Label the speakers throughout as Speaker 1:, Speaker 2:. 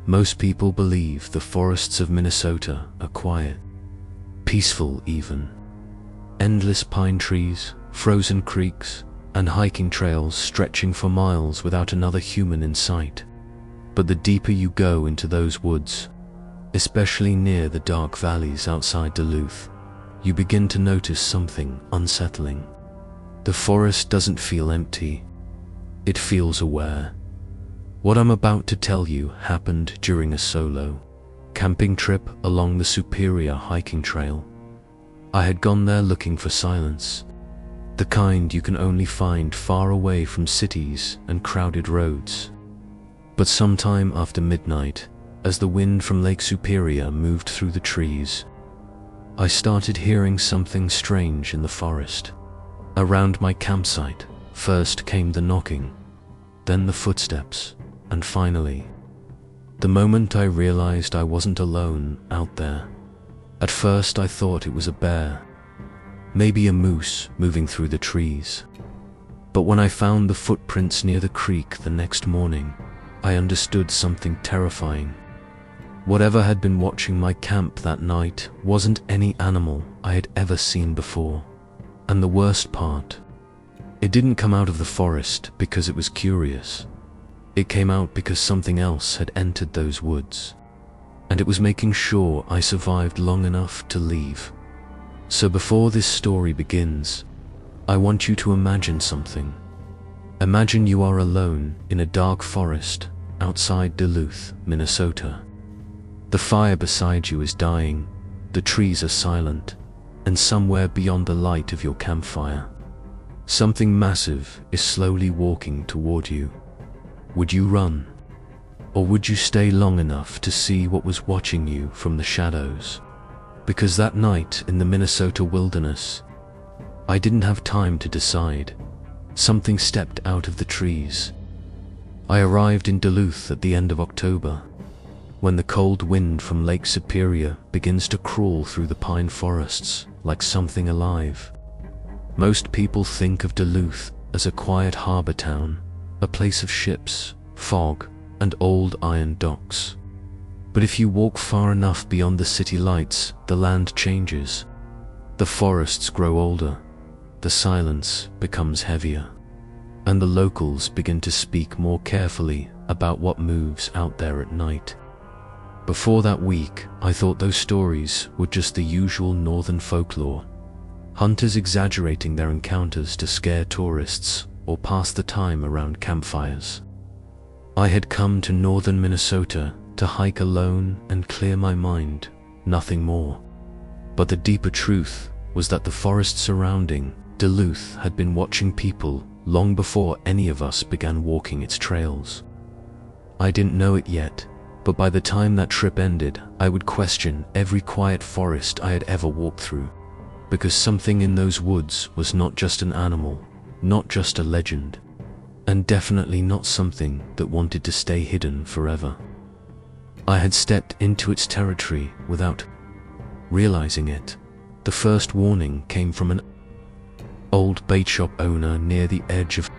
Speaker 1: Most people believe the forests of Minnesota are quiet, peaceful even. Endless pine trees, frozen creeks, and hiking trails stretching for miles without another human in sight. But the deeper you go into those woods, especially near the dark valleys outside Duluth, you begin to notice something unsettling. The forest doesn't feel empty. It feels aware. What I'm about to tell you happened during a solo camping trip along the Superior hiking trail. I had gone there looking for silence, the kind you can only find far away from cities and crowded roads. But sometime after midnight, as the wind from Lake Superior moved through the trees, I started hearing something strange in the forest. Around my campsite, first came the knocking, then the footsteps, and finally, the moment I realized I wasn't alone out there. At first I thought it was a bear, maybe a moose moving through the trees. But when I found the footprints near the creek the next morning, I understood something terrifying. Whatever had been watching my camp that night wasn't any animal I had ever seen before. And the worst part, it didn't come out of the forest because it was curious. It came out because something else had entered those woods, and it was making sure I survived long enough to leave. So before this story begins, I want you to imagine something. Imagine you are alone in a dark forest outside Duluth, Minnesota. The fire beside you is dying, the trees are silent, and somewhere beyond the light of your campfire, something massive is slowly walking toward you. Would you run? Or would you stay long enough to see what was watching you from the shadows? Because that night in the Minnesota wilderness, I didn't have time to decide. Something stepped out of the trees. I arrived in Duluth at the end of October, when the cold wind from Lake Superior begins to crawl through the pine forests like something alive. Most people think of Duluth as a quiet harbor town, a place of ships, fog, and old iron docks. But if you walk far enough beyond the city lights, the land changes. The forests grow older, the silence becomes heavier, and the locals begin to speak more carefully about what moves out there at night. Before that week, I thought those stories were just the usual northern folklore, hunters exaggerating their encounters to scare tourists or pass the time around campfires. I had come to northern Minnesota to hike alone and clear my mind, nothing more. But the deeper truth was that the forest surrounding Duluth had been watching people long before any of us began walking its trails. I didn't know it yet, but by the time that trip ended, I would question every quiet forest I had ever walked through, because something in those woods was not just an animal, not just a legend, and definitely not something that wanted to stay hidden forever. I had stepped into its territory without realizing it. The first warning came from an old bait shop owner near the edge of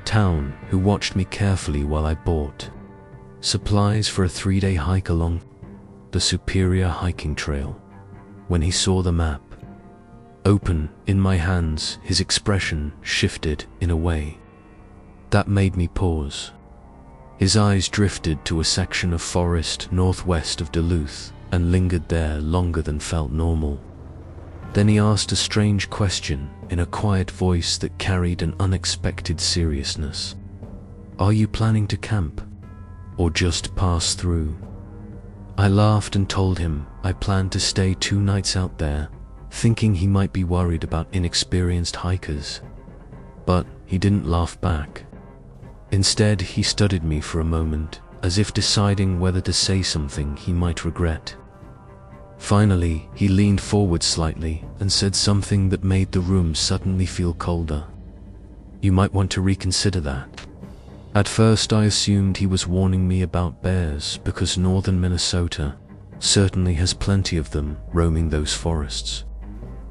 Speaker 1: town who watched me carefully while I bought supplies for a 3-day hike along the Superior hiking trail. When he saw the map open in my hands, his expression shifted in a way that made me pause. His eyes drifted to a section of forest northwest of Duluth and lingered there longer than felt normal. Then he asked a strange question in a quiet voice that carried an unexpected seriousness. "Are you planning to camp, or just pass through?" I laughed and told him I planned to stay 2 nights out there, thinking he might be worried about inexperienced hikers. But he didn't laugh back. Instead, he studied me for a moment, as if deciding whether to say something he might regret. Finally, he leaned forward slightly and said something that made the room suddenly feel colder. "You might want to reconsider that." At first I assumed he was warning me about bears because northern Minnesota certainly has plenty of them roaming those forests.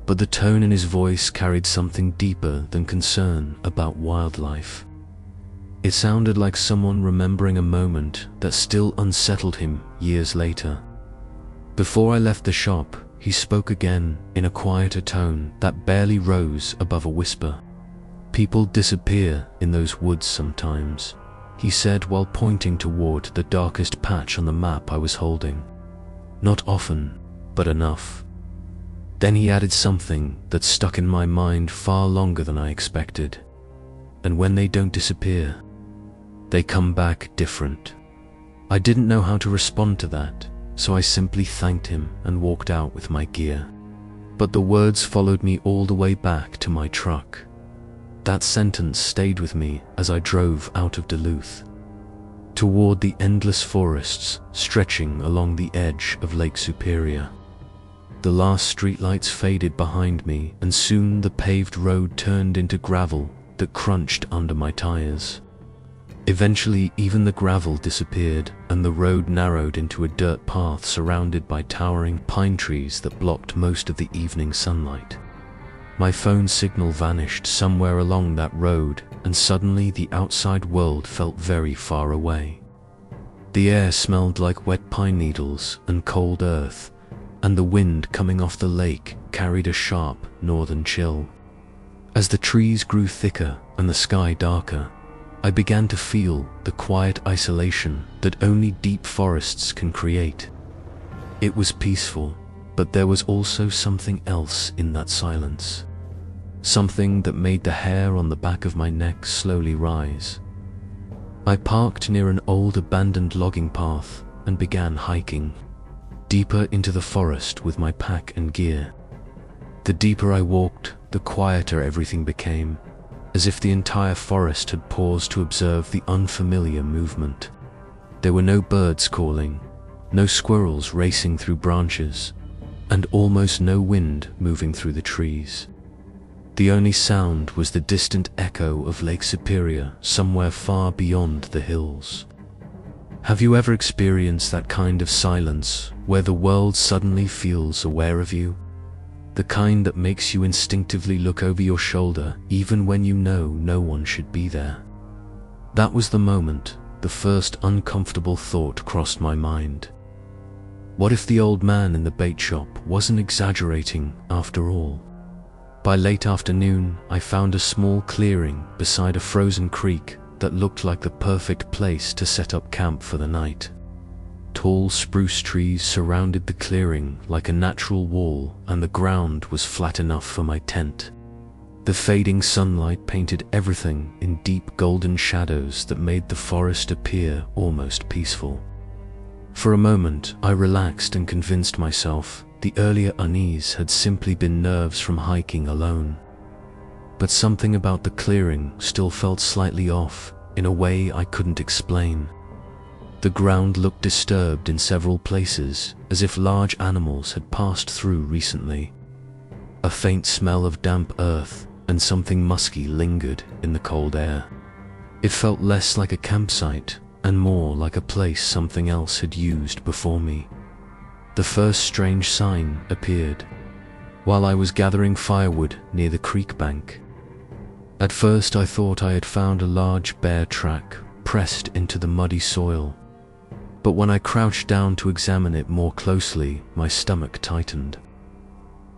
Speaker 1: But the tone in his voice carried something deeper than concern about wildlife. It sounded like someone remembering a moment that still unsettled him years later. Before I left the shop, he spoke again in a quieter tone that barely rose above a whisper. "People disappear in those woods sometimes," he said while pointing toward the darkest patch on the map I was holding. "Not often, but enough." Then he added something that stuck in my mind far longer than I expected. "And when they don't disappear, they come back different." I didn't know how to respond to that, so I simply thanked him and walked out with my gear. But the words followed me all the way back to my truck. That sentence stayed with me as I drove out of Duluth, toward the endless forests stretching along the edge of Lake Superior. The last streetlights faded behind me, and soon the paved road turned into gravel that crunched under my tires. Eventually, even the gravel disappeared, and the road narrowed into a dirt path surrounded by towering pine trees that blocked most of the evening sunlight. My phone signal vanished somewhere along that road, and suddenly the outside world felt very far away. The air smelled like wet pine needles and cold earth, and the wind coming off the lake carried a sharp northern chill. As the trees grew thicker and the sky darker, I began to feel the quiet isolation that only deep forests can create. It was peaceful, but there was also something else in that silence. Something that made the hair on the back of my neck slowly rise. I parked near an old abandoned logging path and began hiking deeper into the forest with my pack and gear. The deeper I walked, the quieter everything became, as if the entire forest had paused to observe the unfamiliar movement. There were no birds calling, no squirrels racing through branches, and almost no wind moving through the trees. The only sound was the distant echo of Lake Superior somewhere far beyond the hills. Have you ever experienced that kind of silence where the world suddenly feels aware of you? The kind that makes you instinctively look over your shoulder even when you know no one should be there. That was the moment the first uncomfortable thought crossed my mind. What if the old man in the bait shop wasn't exaggerating after all? By late afternoon, I found a small clearing beside a frozen creek that looked like the perfect place to set up camp for the night. Tall spruce trees surrounded the clearing like a natural wall, and the ground was flat enough for my tent. The fading sunlight painted everything in deep golden shadows that made the forest appear almost peaceful. For a moment, I relaxed and convinced myself the earlier unease had simply been nerves from hiking alone. But something about the clearing still felt slightly off, in a way I couldn't explain. The ground looked disturbed in several places, as if large animals had passed through recently. A faint smell of damp earth and something musky lingered in the cold air. It felt less like a campsite and more like a place something else had used before me. The first strange sign appeared while I was gathering firewood near the creek bank. At first I thought I had found a large bear track pressed into the muddy soil, but when I crouched down to examine it more closely, my stomach tightened.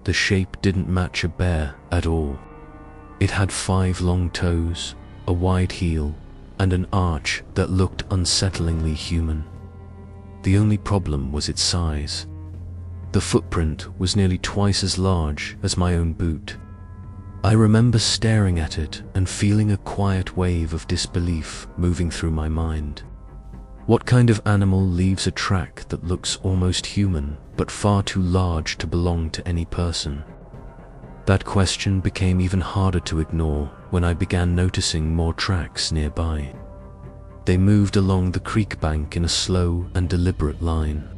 Speaker 1: The shape didn't match a bear at all. It had 5 long toes, a wide heel, and an arch that looked unsettlingly human. The only problem was its size. The footprint was nearly twice as large as my own boot. I remember staring at it and feeling a quiet wave of disbelief moving through my mind. What kind of animal leaves a track that looks almost human but far too large to belong to any person? That question became even harder to ignore when I began noticing more tracks nearby. They moved along the creek bank in a slow and deliberate line,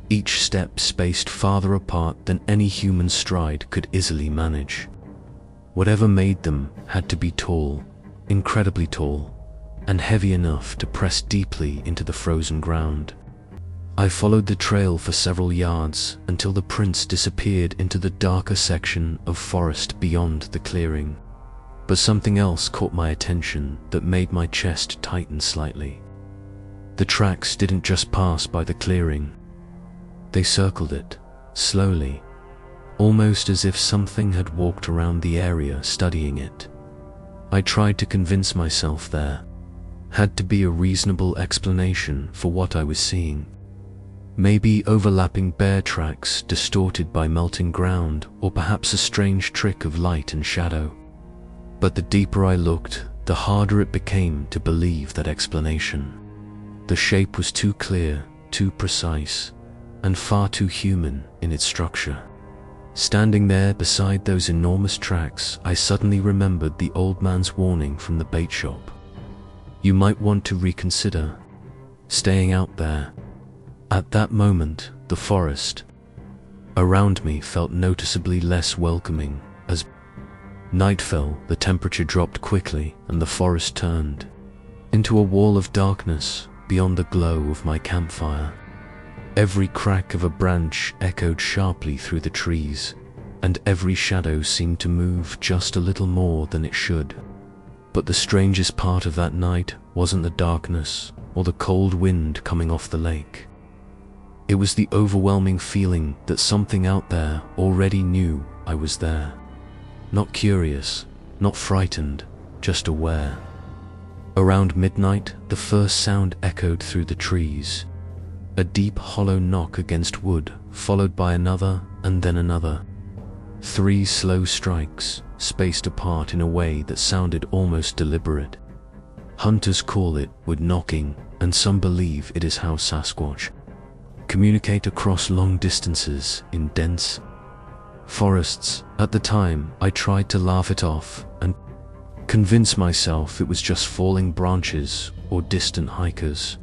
Speaker 1: each step spaced farther apart than any human stride could easily manage. Whatever made them had to be tall, incredibly tall, and heavy enough to press deeply into the frozen ground. I followed the trail for several yards until the prints disappeared into the darker section of forest beyond the clearing. But something else caught my attention that made my chest tighten slightly. The tracks didn't just pass by the clearing. They circled it, slowly, almost as if something had walked around the area studying it. I tried to convince myself there had to be a reasonable explanation for what I was seeing. Maybe overlapping bear tracks distorted by melting ground, or perhaps a strange trick of light and shadow. But the deeper I looked, the harder it became to believe that explanation. The shape was too clear, too precise, and far too human in its structure. Standing there beside those enormous tracks, I suddenly remembered the old man's warning from the bait shop. You might want to reconsider staying out there. At that moment, the forest around me felt noticeably less welcoming. As night fell, the temperature dropped quickly, and the forest turned into a wall of darkness beyond the glow of my campfire. Every crack of a branch echoed sharply through the trees, and every shadow seemed to move just a little more than it should. But the strangest part of that night wasn't the darkness or the cold wind coming off the lake. It was the overwhelming feeling that something out there already knew I was there. Not curious, not frightened, just aware. Around midnight, the first sound echoed through the trees. A deep, hollow knock against wood, followed by another and then another. 3 slow strikes, spaced apart in a way that sounded almost deliberate. Hunters call it wood knocking, and some believe it is how Sasquatch communicate across long distances in dense forests. At the time, I tried to laugh it off and convince myself it was just falling branches or distant hikers.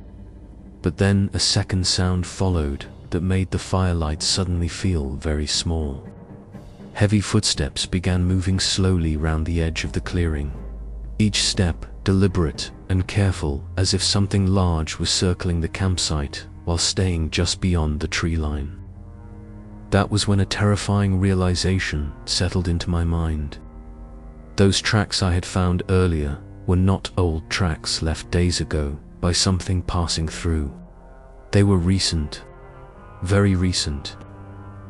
Speaker 1: But then a second sound followed that made the firelight suddenly feel very small. Heavy footsteps began moving slowly round the edge of the clearing, each step deliberate and careful, as if something large was circling the campsite while staying just beyond the tree line. That was when a terrifying realization settled into my mind. Those tracks I had found earlier were not old tracks left days ago by something passing through. They were recent, very recent.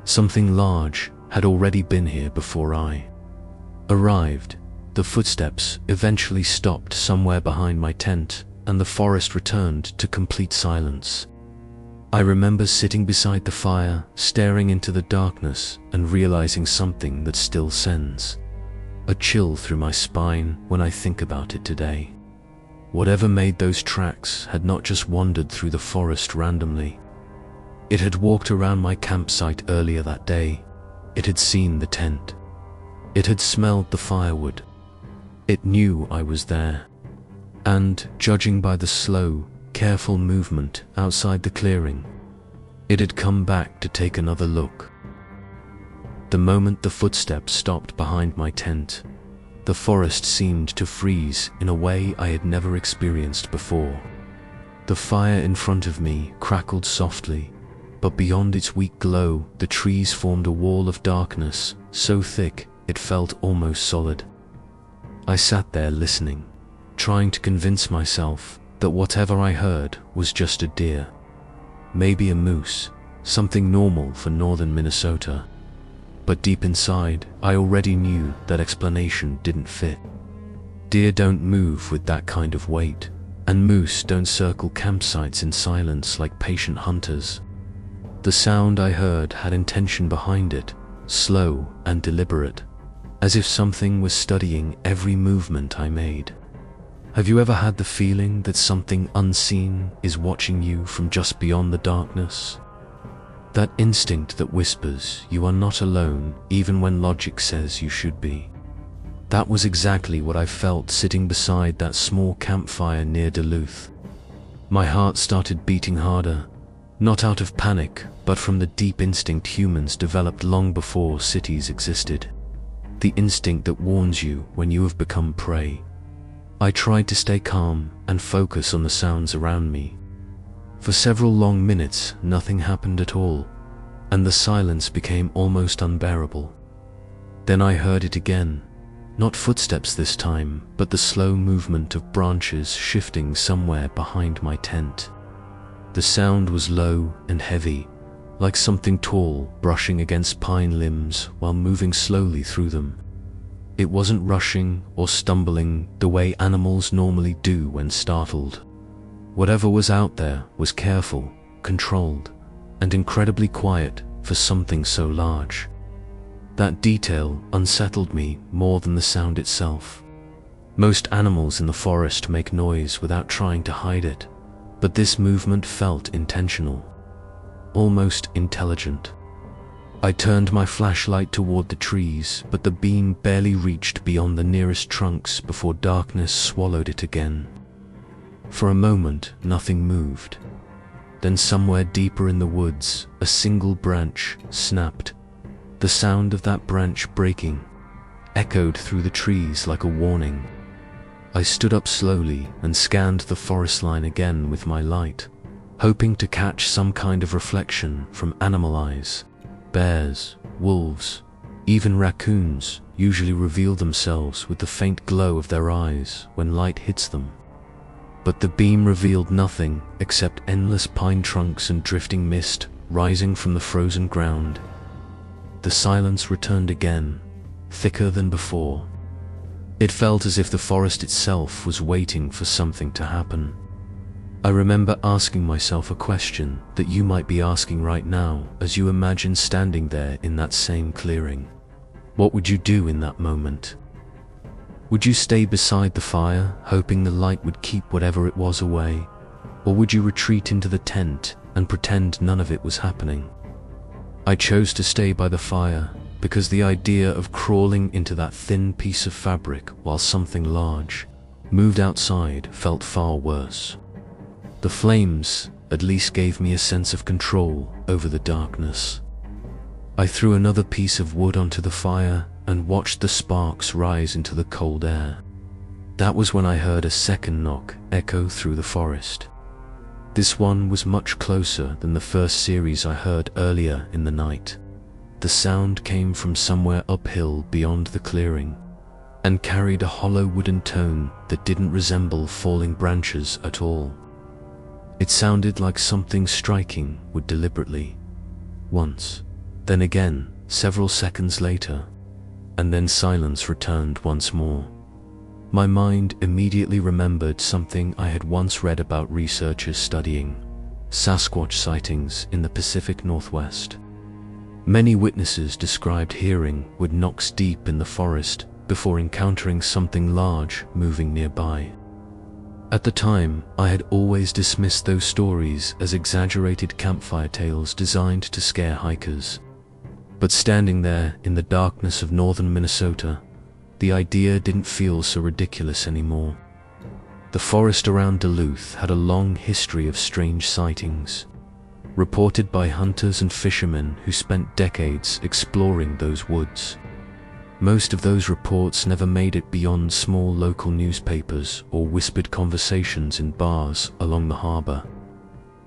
Speaker 1: Something large had already been here before I arrived. The footsteps eventually stopped somewhere behind my tent, and the forest returned to complete silence. I remember sitting beside the fire, staring into the darkness, and realizing something that still sends a chill through my spine when I think about it today. Whatever made those tracks had not just wandered through the forest randomly. It had walked around my campsite earlier that day. It had seen the tent. It had smelled the firewood. It knew I was there. And, judging by the slow, careful movement outside the clearing, it had come back to take another look. The moment the footsteps stopped behind my tent, the forest seemed to freeze in a way I had never experienced before. The fire in front of me crackled softly, but beyond its weak glow, the trees formed a wall of darkness, so thick it felt almost solid. I sat there listening, trying to convince myself that whatever I heard was just a deer. Maybe a moose, something normal for northern Minnesota. But deep inside, I already knew that explanation didn't fit. Deer don't move with that kind of weight, and moose don't circle campsites in silence like patient hunters. The sound I heard had intention behind it, slow and deliberate, as if something was studying every movement I made. Have you ever had the feeling that something unseen is watching you from just beyond the darkness? That instinct that whispers you are not alone even when logic says you should be. That was exactly what I felt sitting beside that small campfire near Duluth. My heart started beating harder, not out of panic, but from the deep instinct humans developed long before cities existed. The instinct that warns you when you have become prey. I tried to stay calm and focus on the sounds around me. For several long minutes, nothing happened at all, and the silence became almost unbearable. Then I heard it again, Not footsteps this time, but the slow movement of branches shifting somewhere behind my tent. The sound was low and heavy, like something tall brushing against pine limbs while moving slowly through them. It wasn't rushing or stumbling the way animals normally do when startled. Whatever was out there was careful, controlled, and incredibly quiet for something so large. That detail unsettled me more than the sound itself. Most animals in the forest make noise without trying to hide it, but this movement felt intentional, almost intelligent. I turned my flashlight toward the trees, but the beam barely reached beyond the nearest trunks before darkness swallowed it again. For a moment, nothing moved. Then somewhere deeper in the woods, a single branch snapped. The sound of that branch breaking echoed through the trees like a warning. I stood up slowly and scanned the forest line again with my light, hoping to catch some kind of reflection from animal eyes. Bears, wolves, even raccoons usually reveal themselves with the faint glow of their eyes when light hits them. But the beam revealed nothing except endless pine trunks and drifting mist rising from the frozen ground. The silence returned again, thicker than before. It felt as if the forest itself was waiting for something to happen. I remember asking myself a question that you might be asking right now as you imagine standing there in that same clearing. What would you do in that moment? Would you stay beside the fire, hoping the light would keep whatever it was away? Or would you retreat into the tent and pretend none of it was happening? I chose to stay by the fire because the idea of crawling into that thin piece of fabric while something large moved outside felt far worse. The flames at least gave me a sense of control over the darkness. I threw another piece of wood onto the fire and watched the sparks rise into the cold air. That was when I heard a second knock echo through the forest. This one was much closer than the first series I heard earlier in the night. The sound came from somewhere uphill beyond the clearing, and carried a hollow wooden tone that didn't resemble falling branches at all. It sounded like something striking wood deliberately. Once, then again, several seconds later, and then silence returned once more. My mind immediately remembered something I had once read about researchers studying Sasquatch sightings in the Pacific Northwest. Many witnesses described hearing wood knocks deep in the forest before encountering something large moving nearby. At the time, I had always dismissed those stories as exaggerated campfire tales designed to scare hikers. But standing there in the darkness of northern Minnesota, the idea didn't feel so ridiculous anymore. The forest around Duluth had a long history of strange sightings, reported by hunters and fishermen who spent decades exploring those woods. Most of those reports never made it beyond small local newspapers or whispered conversations in bars along the harbor,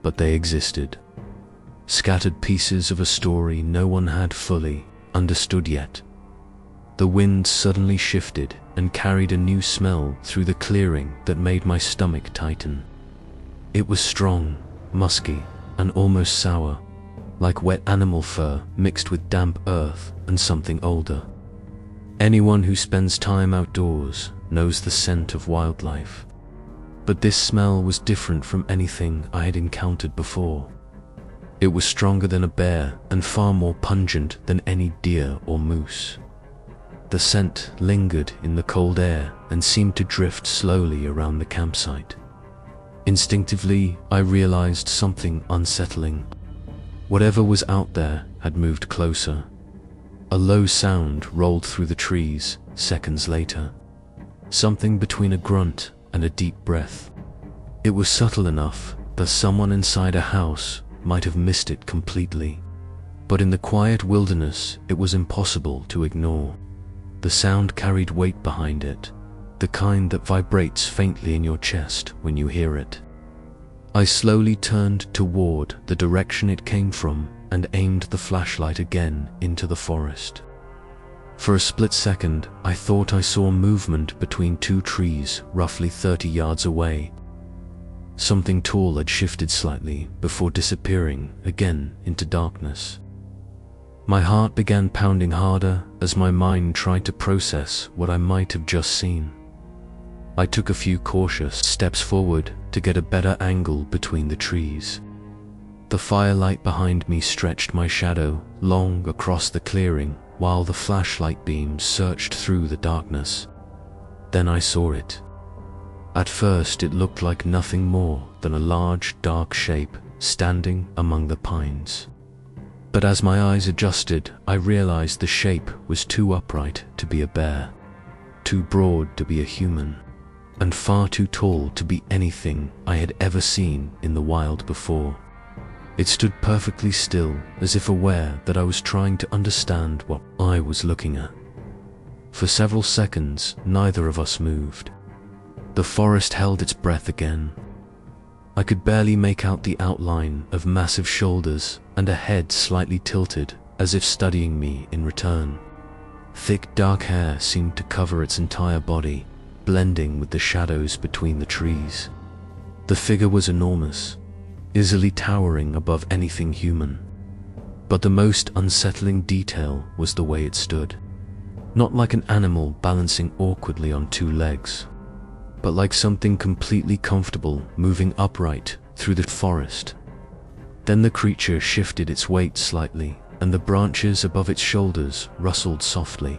Speaker 1: but they existed. Scattered pieces of a story no one had fully understood yet. The wind suddenly shifted and carried a new smell through the clearing that made my stomach tighten. It was strong, musky, and almost sour, like wet animal fur mixed with damp earth and something older. Anyone who spends time outdoors knows the scent of wildlife. But this smell was different from anything I had encountered before. It was stronger than a bear and far more pungent than any deer or moose. The scent lingered in the cold air and seemed to drift slowly around the campsite. Instinctively, I realized something unsettling. Whatever was out there had moved closer. A low sound rolled through the trees seconds later, something between a grunt and a deep breath. It was subtle enough that someone inside a house might have missed it completely, but in the quiet wilderness it was impossible to ignore. The sound carried weight behind it, the kind that vibrates faintly in your chest when you hear it. I slowly turned toward the direction it came from and aimed the flashlight again into the forest. For a split second, I thought I saw movement between two trees roughly 30 yards away. Something tall had shifted slightly before disappearing again into darkness. My heart began pounding harder as my mind tried to process what I might have just seen. I took a few cautious steps forward to get a better angle between the trees. The firelight behind me stretched my shadow long across the clearing while the flashlight beams searched through the darkness. Then I saw it. At first it looked like nothing more than a large, dark shape standing among the pines. But as my eyes adjusted, I realized the shape was too upright to be a bear, too broad to be a human, and far too tall to be anything I had ever seen in the wild before. It stood perfectly still, as if aware that I was trying to understand what I was looking at. For several seconds, neither of us moved. The forest held its breath again. I could barely make out the outline of massive shoulders and a head slightly tilted, as if studying me in return. Thick dark hair seemed to cover its entire body, blending with the shadows between the trees. The figure was enormous, easily towering above anything human. But the most unsettling detail was the way it stood. Not like an animal balancing awkwardly on two legs, but like something completely comfortable moving upright through the forest. Then the creature shifted its weight slightly, and the branches above its shoulders rustled softly.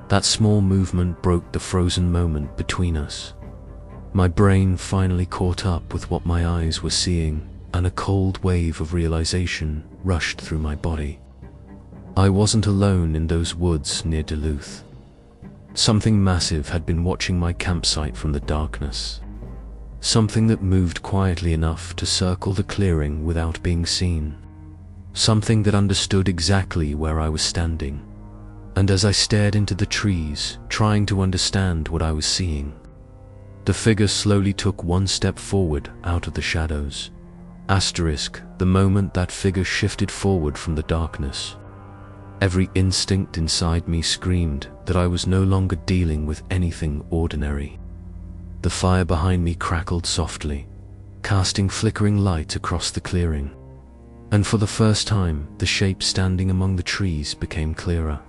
Speaker 1: That small movement broke the frozen moment between us. My brain finally caught up with what my eyes were seeing, and a cold wave of realization rushed through my body. I wasn't alone in those woods near Duluth. Something massive had been watching my campsite from the darkness. Something that moved quietly enough to circle the clearing without being seen. Something that understood exactly where I was standing. And as I stared into the trees, trying to understand what I was seeing, the figure slowly took one step forward out of the shadows. The moment that figure shifted forward from the darkness, every instinct inside me screamed that I was no longer dealing with anything ordinary. The fire behind me crackled softly, casting flickering light across the clearing. And for the first time, the shape standing among the trees became clearer.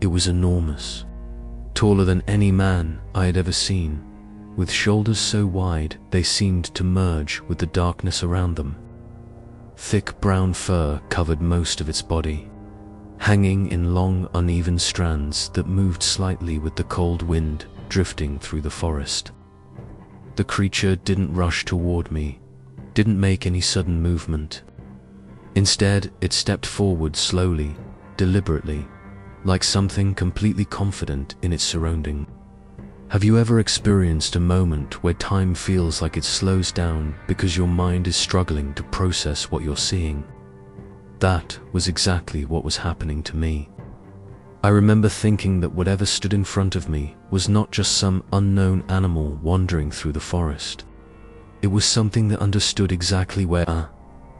Speaker 1: It was enormous, taller than any man I had ever seen, with shoulders so wide they seemed to merge with the darkness around them. Thick brown fur covered most of its body, hanging in long, uneven strands that moved slightly with the cold wind drifting through the forest. The creature didn't rush toward me, didn't make any sudden movement. Instead, it stepped forward slowly, deliberately, like something completely confident in its surrounding. Have you ever experienced a moment where time feels like it slows down because your mind is struggling to process what you're seeing? That was exactly what was happening to me. I remember thinking that whatever stood in front of me was not just some unknown animal wandering through the forest. It was something that understood exactly where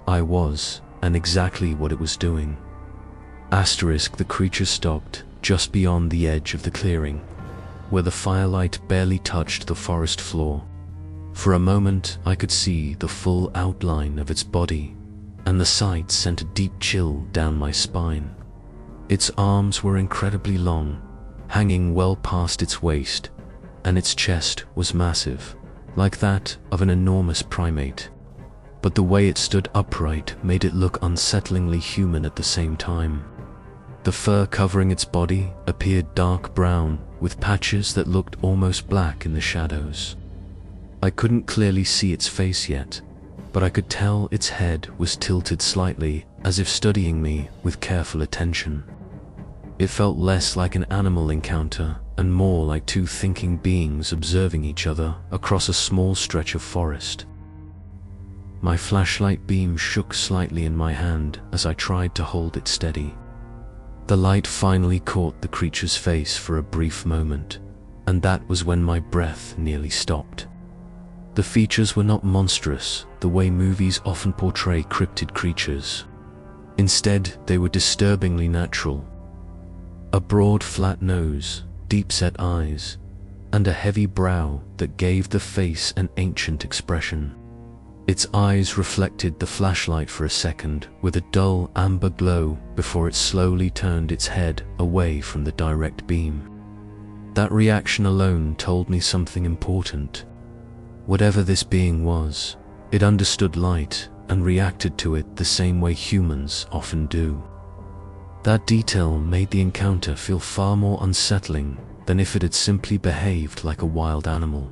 Speaker 1: I was and exactly what it was doing. The creature stopped just beyond the edge of the clearing, where the firelight barely touched the forest floor. For a moment, I could see the full outline of its body, and the sight sent a deep chill down my spine. Its arms were incredibly long, hanging well past its waist, and its chest was massive, like that of an enormous primate. But the way it stood upright made it look unsettlingly human at the same time. The fur covering its body appeared dark brown, with patches that looked almost black in the shadows. I couldn't clearly see its face yet, but I could tell its head was tilted slightly, as if studying me with careful attention. It felt less like an animal encounter and more like two thinking beings observing each other across a small stretch of forest. My flashlight beam shook slightly in my hand as I tried to hold it steady. The light finally caught the creature's face for a brief moment, and that was when my breath nearly stopped. The features were not monstrous, the way movies often portray cryptid creatures. Instead, they were disturbingly natural. A broad, flat nose, deep-set eyes, and a heavy brow that gave the face an ancient expression. Its eyes reflected the flashlight for a second with a dull amber glow before it slowly turned its head away from the direct beam. That reaction alone told me something important. Whatever this being was, it understood light and reacted to it the same way humans often do. That detail made the encounter feel far more unsettling than if it had simply behaved like a wild animal.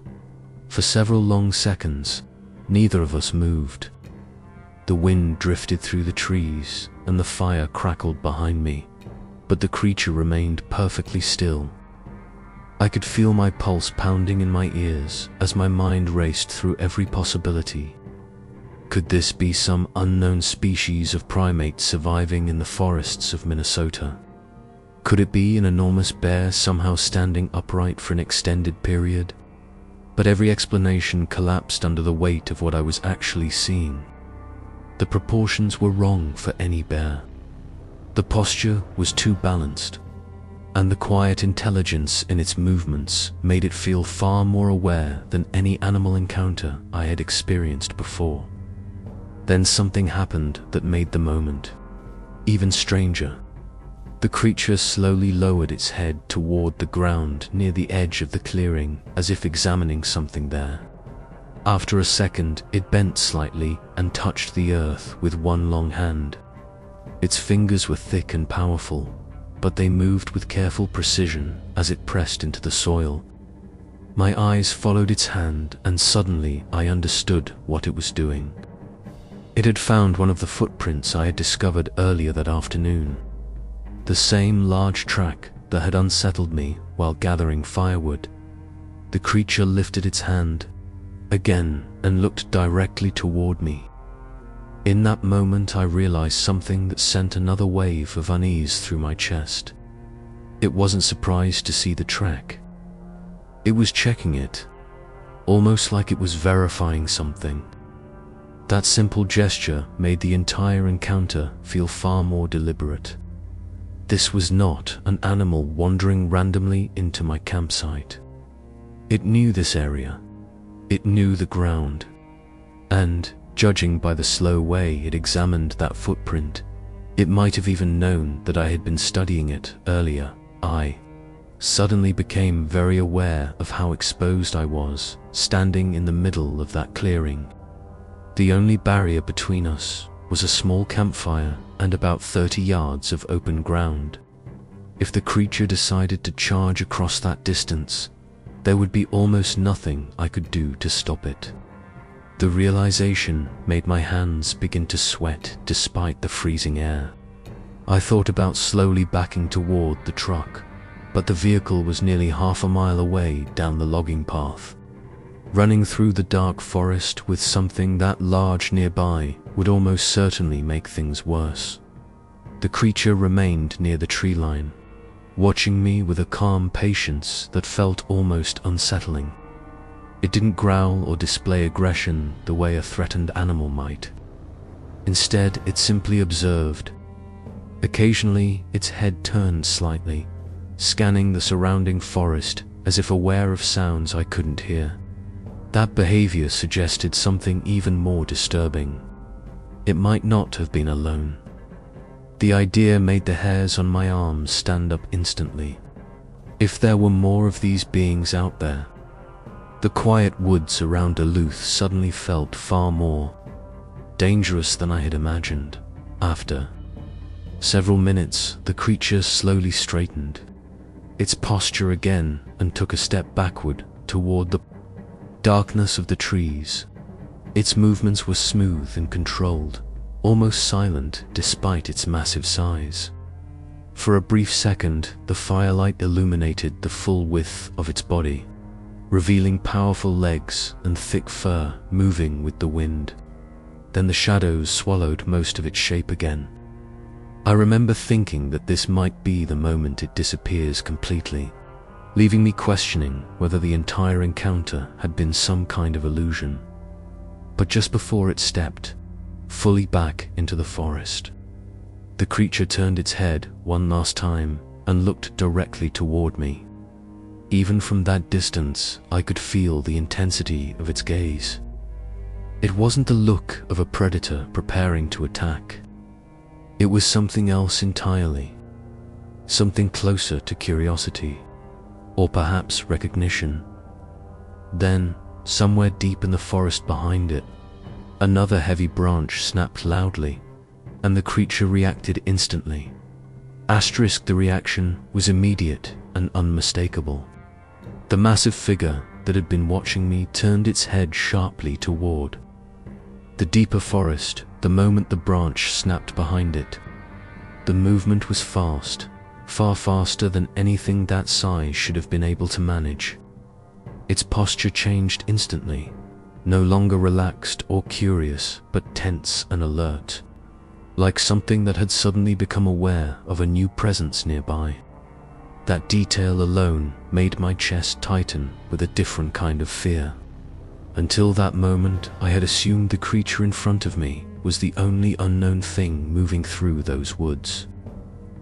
Speaker 1: For several long seconds, neither of us moved. The wind drifted through the trees and the fire crackled behind me, but the creature remained perfectly still. I could feel my pulse pounding in my ears as my mind raced through every possibility. Could this be some unknown species of primate surviving in the forests of Minnesota? Could it be an enormous bear somehow standing upright for an extended period? But every explanation collapsed under the weight of what I was actually seeing. The proportions were wrong for any bear. The posture was too balanced, and the quiet intelligence in its movements made it feel far more aware than any animal encounter I had experienced before. Then something happened that made the moment even stranger. The creature slowly lowered its head toward the ground near the edge of the clearing, as if examining something there. After a second, it bent slightly and touched the earth with one long hand. Its fingers were thick and powerful, but they moved with careful precision as it pressed into the soil. My eyes followed its hand, and suddenly I understood what it was doing. It had found one of the footprints I had discovered earlier that afternoon. The same large track that had unsettled me while gathering firewood. The creature lifted its hand again and looked directly toward me. In that moment I realized something that sent another wave of unease through my chest. It wasn't surprised to see the track. It was checking it, almost like it was verifying something. That simple gesture made the entire encounter feel far more deliberate. This was not an animal wandering randomly into my campsite. It knew this area. It knew the ground. And, judging by the slow way it examined that footprint, it might have even known that I had been studying it earlier. I suddenly became very aware of how exposed I was, standing in the middle of that clearing. The only barrier between us was a small campfire and about 30 yards of open ground. If the creature decided to charge across that distance, there would be almost nothing I could do to stop it. The realization made my hands begin to sweat despite the freezing air. I thought about slowly backing toward the truck, but the vehicle was nearly half a mile away down the logging path. Running through the dark forest with something that large nearby would almost certainly make things worse. The creature remained near the tree line, watching me with a calm patience that felt almost unsettling. It didn't growl or display aggression the way a threatened animal might. Instead, it simply observed. Occasionally, its head turned slightly, scanning the surrounding forest as if aware of sounds I couldn't hear. That behavior suggested something even more disturbing. It might not have been alone. The idea made the hairs on my arms stand up instantly. If there were more of these beings out there, the quiet woods around Duluth suddenly felt far more dangerous than I had imagined. After several minutes, the creature slowly straightened its posture again and took a step backward toward the darkness of the trees. Its movements were smooth and controlled, almost silent despite its massive size. For a brief second, the firelight illuminated the full width of its body, revealing powerful legs and thick fur moving with the wind. Then the shadows swallowed most of its shape again. I remember thinking that this might be the moment it disappears completely, leaving me questioning whether the entire encounter had been some kind of illusion. But just before it stepped fully back into the forest, the creature turned its head one last time and looked directly toward me. Even from that distance, I could feel the intensity of its gaze. It wasn't the look of a predator preparing to attack. It was something else entirely. Something closer to curiosity, or perhaps recognition. Then, somewhere deep in the forest behind it, another heavy branch snapped loudly, and the creature reacted instantly. The reaction was immediate and unmistakable. The massive figure that had been watching me turned its head sharply toward the deeper forest the moment the branch snapped behind it. The movement was fast, far faster than anything that size should have been able to manage. Its posture changed instantly, no longer relaxed or curious, but tense and alert, like something that had suddenly become aware of a new presence nearby. That detail alone made my chest tighten with a different kind of fear. Until that moment, I had assumed the creature in front of me was the only unknown thing moving through those woods.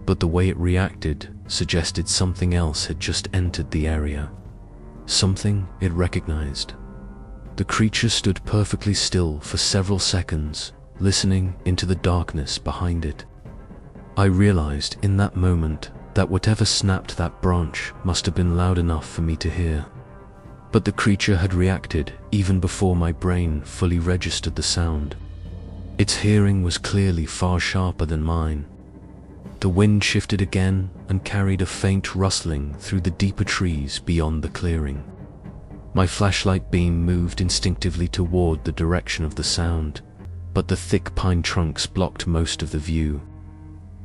Speaker 1: But the way it reacted suggested something else had just entered the area. Something it recognized. The creature stood perfectly still for several seconds, listening into the darkness behind it. I realized in that moment that whatever snapped that branch must have been loud enough for me to hear. But the creature had reacted even before my brain fully registered the sound. Its hearing was clearly far sharper than mine. The wind shifted again and carried a faint rustling through the deeper trees beyond the clearing. My flashlight beam moved instinctively toward the direction of the sound, but the thick pine trunks blocked most of the view.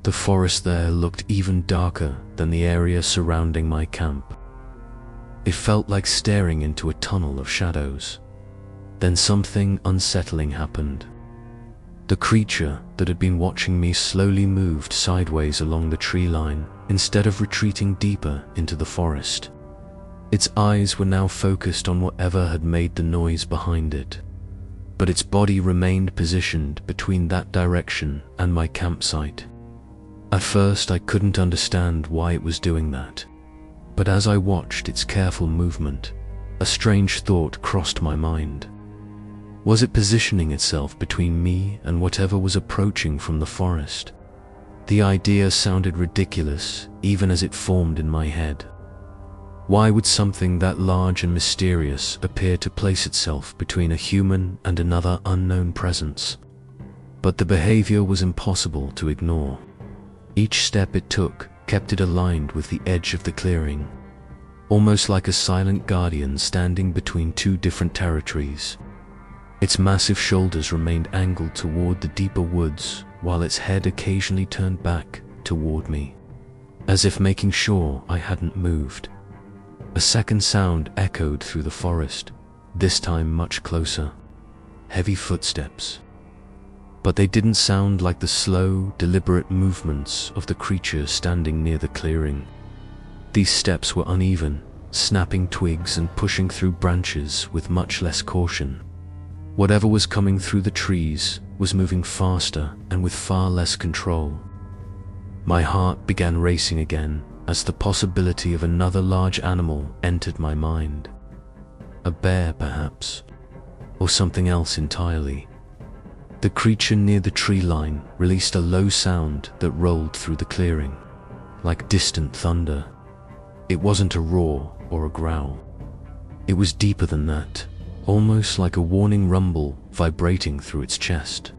Speaker 1: The forest there looked even darker than the area surrounding my camp. It felt like staring into a tunnel of shadows. Then something unsettling happened. The creature that had been watching me slowly moved sideways along the tree line instead of retreating deeper into the forest. Its eyes were now focused on whatever had made the noise behind it, but its body remained positioned between that direction and my campsite. At first, I couldn't understand why it was doing that, but as I watched its careful movement, a strange thought crossed my mind. Was it positioning itself between me and whatever was approaching from the forest? The idea sounded ridiculous, even as it formed in my head. Why would something that large and mysterious appear to place itself between a human and another unknown presence? But the behavior was impossible to ignore. Each step it took kept it aligned with the edge of the clearing, almost like a silent guardian standing between two different territories. Its massive shoulders remained angled toward the deeper woods, while its head occasionally turned back toward me, as if making sure I hadn't moved. A second sound echoed through the forest, this time much closer. Heavy footsteps. But they didn't sound like the slow, deliberate movements of the creature standing near the clearing. These steps were uneven, snapping twigs and pushing through branches with much less caution. Whatever was coming through the trees was moving faster and with far less control. My heart began racing again as the possibility of another large animal entered my mind. A bear, perhaps, or something else entirely. The creature near the tree line released a low sound that rolled through the clearing, like distant thunder. It wasn't a roar or a growl. It was deeper than that, almost like a warning rumble vibrating through its chest.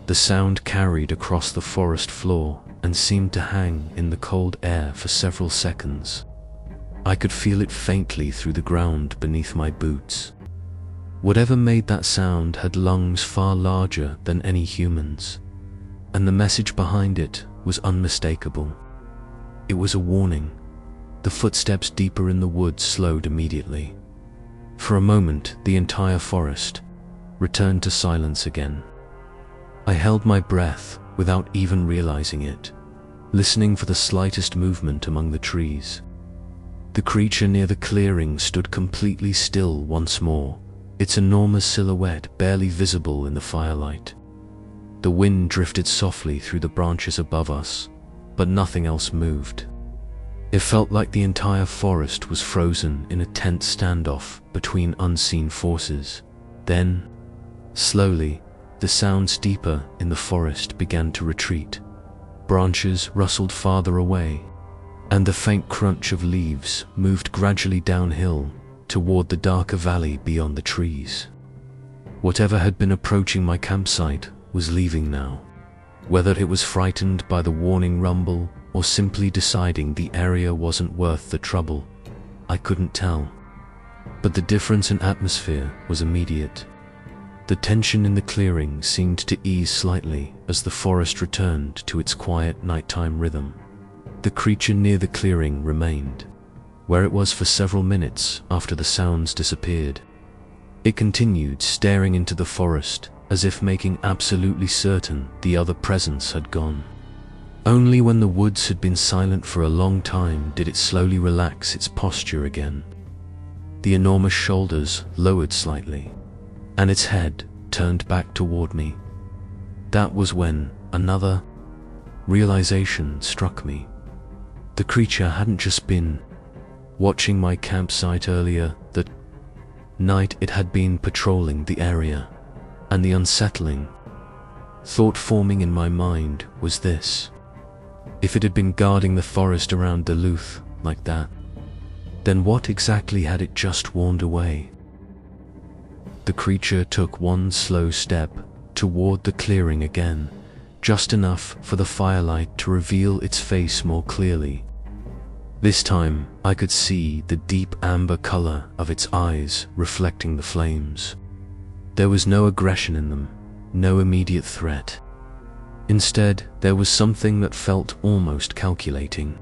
Speaker 1: The sound carried across the forest floor and seemed to hang in the cold air for several seconds. I could feel it faintly through the ground beneath my boots. Whatever made that sound had lungs far larger than any humans, and the message behind it was unmistakable. It was a warning. The footsteps deeper in the woods slowed immediately. For a moment, the entire forest returned to silence again. I held my breath without even realizing it, listening for the slightest movement among the trees. The creature near the clearing stood completely still once more, its enormous silhouette barely visible in the firelight. The wind drifted softly through the branches above us, but nothing else moved. It felt like the entire forest was frozen in a tense standoff between unseen forces. Then, slowly, the sounds deeper in the forest began to retreat. Branches rustled farther away, and the faint crunch of leaves moved gradually downhill toward the darker valley beyond the trees. Whatever had been approaching my campsite was leaving now. Whether it was frightened by the warning rumble or simply deciding the area wasn't worth the trouble, I couldn't tell. But the difference in atmosphere was immediate. The tension in the clearing seemed to ease slightly as the forest returned to its quiet nighttime rhythm. The creature near the clearing remained, where it was for several minutes after the sounds disappeared. It continued staring into the forest as if making absolutely certain the other presence had gone. Only when the woods had been silent for a long time did it slowly relax its posture again. The enormous shoulders lowered slightly, and its head turned back toward me. That was when another realization struck me. The creature hadn't just been watching my campsite earlier that night, it had been patrolling the area, and the unsettling thought forming in my mind was this: if it had been guarding the forest around Duluth like that, then what exactly had it just warned away? The creature took one slow step toward the clearing again, just enough for the firelight to reveal its face more clearly. This time, I could see the deep amber color of its eyes reflecting the flames. There was no aggression in them, no immediate threat. Instead, there was something that felt almost calculating,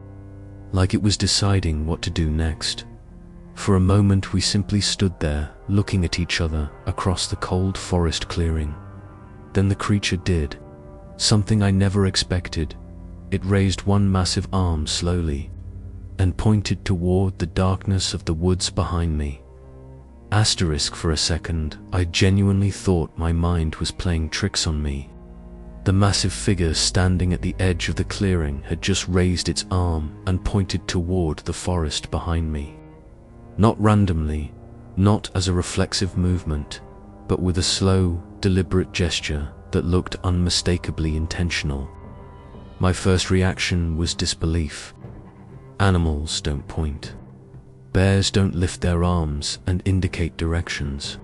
Speaker 1: like it was deciding what to do next. For a moment, we simply stood there, looking at each other across the cold forest clearing. Then the creature did something I never expected. It raised one massive arm slowly and pointed toward the darkness of the woods behind me. For a second, I genuinely thought my mind was playing tricks on me. The massive figure standing at the edge of the clearing had just raised its arm and pointed toward the forest behind me. Not randomly, not as a reflexive movement, but with a slow, deliberate gesture that looked unmistakably intentional. My first reaction was disbelief. Animals don't point. Bears don't lift their arms and indicate directions.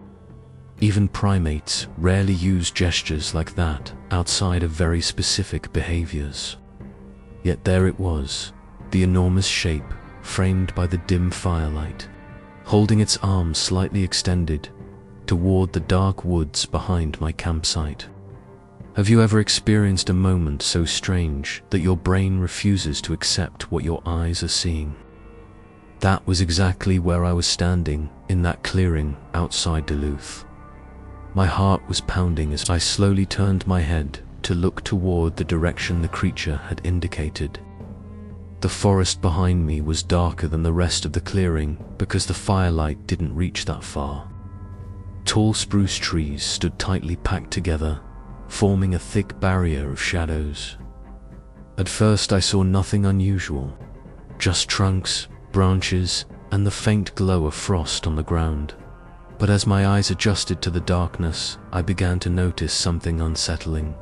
Speaker 1: Even primates rarely use gestures like that outside of very specific behaviors. Yet there it was, the enormous shape framed by the dim firelight, holding its arms slightly extended toward the dark woods behind my campsite. Have you ever experienced a moment so strange that your brain refuses to accept what your eyes are seeing? That was exactly where I was standing in that clearing outside Duluth. My heart was pounding as I slowly turned my head to look toward the direction the creature had indicated. The forest behind me was darker than the rest of the clearing because the firelight didn't reach that far. Tall spruce trees stood tightly packed together, forming a thick barrier of shadows. At first I saw nothing unusual, just trunks, branches, and the faint glow of frost on the ground. But as my eyes adjusted to the darkness, I began to notice something unsettling.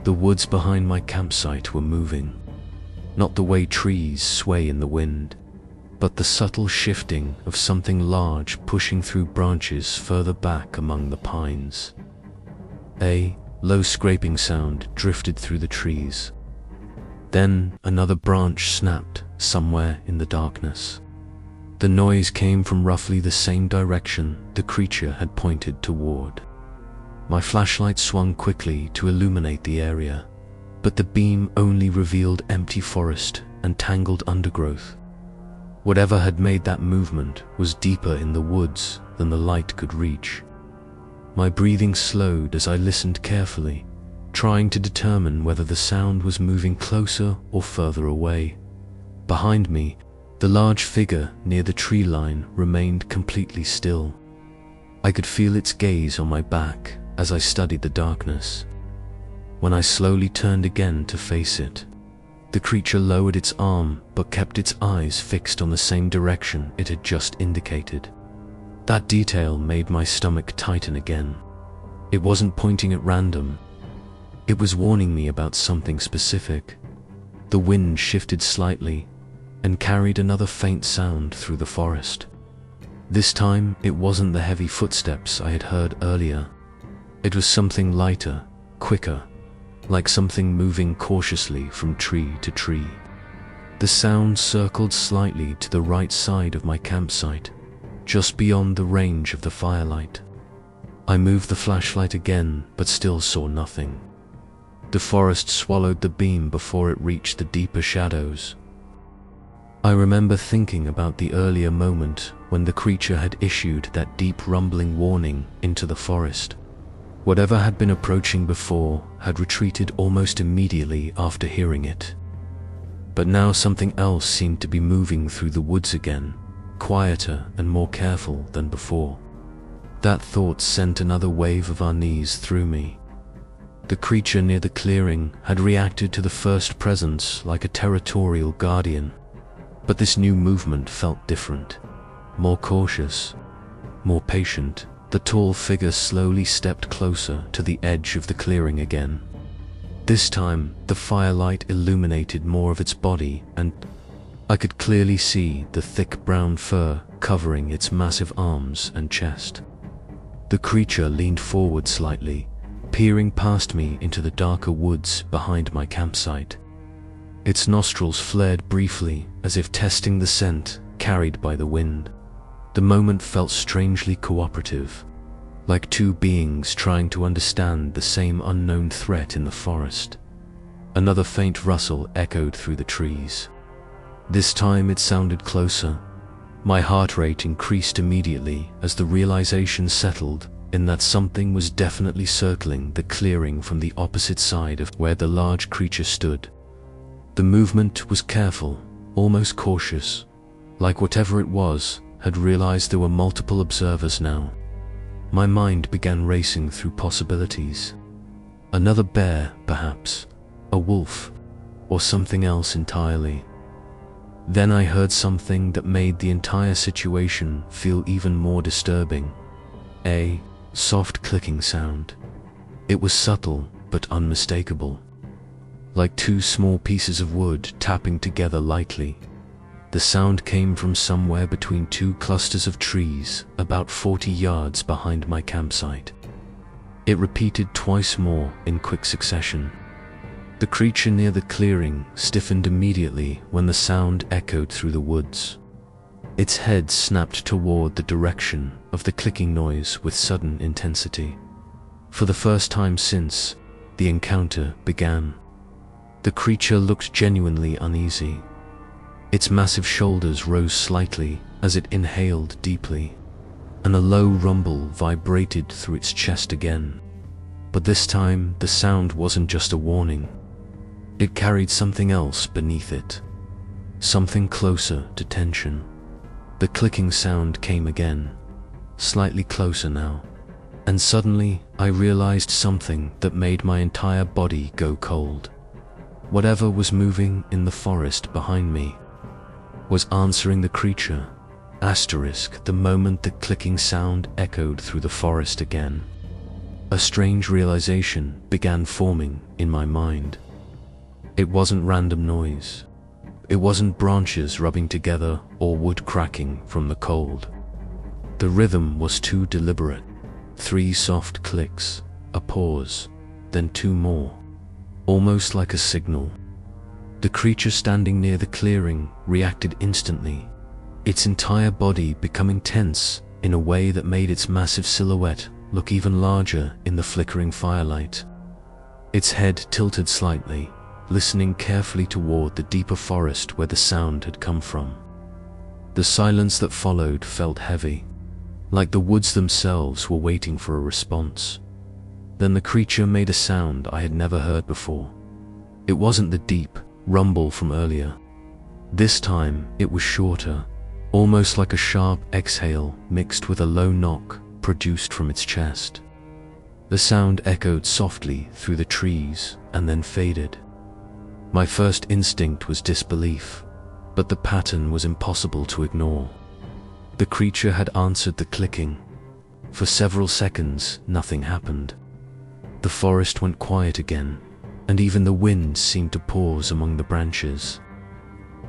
Speaker 1: The woods behind my campsite were moving. Not the way trees sway in the wind, but the subtle shifting of something large pushing through branches further back among the pines. A low scraping sound drifted through the trees. Then another branch snapped somewhere in the darkness. The noise came from roughly the same direction the creature had pointed toward. My flashlight swung quickly to illuminate the area, but the beam only revealed empty forest and tangled undergrowth. Whatever had made that movement was deeper in the woods than the light could reach. My breathing slowed as I listened carefully, trying to determine whether the sound was moving closer or further away. Behind me, the large figure near the tree line remained completely still. I could feel its gaze on my back as I studied the darkness. When I slowly turned again to face it, the creature lowered its arm but kept its eyes fixed on the same direction it had just indicated. That detail made my stomach tighten again. It wasn't pointing at random. It was warning me about something specific. The wind shifted slightly and carried another faint sound through the forest. This time, it wasn't the heavy footsteps I had heard earlier. It was something lighter, quicker, like something moving cautiously from tree to tree. The sound circled slightly to the right side of my campsite, just beyond the range of the firelight. I moved the flashlight again, but still saw nothing. The forest swallowed the beam before it reached the deeper shadows. I remember thinking about the earlier moment when the creature had issued that deep rumbling warning into the forest. Whatever had been approaching before had retreated almost immediately after hearing it. But now something else seemed to be moving through the woods again, quieter and more careful than before. That thought sent another wave of unease through me. The creature near the clearing had reacted to the first presence like a territorial guardian, but this new movement felt different, more cautious, more patient. The tall figure slowly stepped closer to the edge of the clearing again. This time, the firelight illuminated more of its body, and I could clearly see the thick brown fur covering its massive arms and chest. The creature leaned forward slightly, peering past me into the darker woods behind my campsite. Its nostrils flared briefly, as if testing the scent carried by the wind. The moment felt strangely cooperative, like two beings trying to understand the same unknown threat in the forest. Another faint rustle echoed through the trees. This time it sounded closer. My heart rate increased immediately as the realization settled in that something was definitely circling the clearing from the opposite side of where the large creature stood. The movement was careful, almost cautious, like whatever it was had realized there were multiple observers now. My mind began racing through possibilities. Another bear, perhaps, a wolf, or something else entirely. Then I heard something that made the entire situation feel even more disturbing. A soft clicking sound. It was subtle but unmistakable, like two small pieces of wood tapping together lightly. The sound came from somewhere between two clusters of trees about 40 yards behind my campsite. It repeated twice more in quick succession. The creature near the clearing stiffened immediately when the sound echoed through the woods. Its head snapped toward the direction of the clicking noise with sudden intensity. For the first time since the encounter began, the creature looked genuinely uneasy. Its massive shoulders rose slightly as it inhaled deeply, and a low rumble vibrated through its chest again. But this time, the sound wasn't just a warning. It carried something else beneath it, something closer to tension. The clicking sound came again, slightly closer now, and suddenly I realized something that made my entire body go cold. Whatever was moving in the forest behind me was answering the creature, the moment the clicking sound echoed through the forest again. A strange realization began forming in my mind. It wasn't random noise. It wasn't branches rubbing together or wood cracking from the cold. The rhythm was too deliberate. 3 soft clicks, a pause, then 2 more, almost like a signal. The creature standing near the clearing reacted instantly, its entire body becoming tense in a way that made its massive silhouette look even larger in the flickering firelight. Its head tilted slightly, listening carefully toward the deeper forest where the sound had come from. The silence that followed felt heavy, like the woods themselves were waiting for a response. Then the creature made a sound I had never heard before. It wasn't the deep rumble from earlier. This time it was shorter, almost like a sharp exhale mixed with a low knock produced from its chest. The sound echoed softly through the trees and then faded. My first instinct was disbelief. but the pattern was impossible to ignore. The creature had answered the clicking. For several seconds, nothing happened. The forest went quiet again, and even the wind seemed to pause among the branches.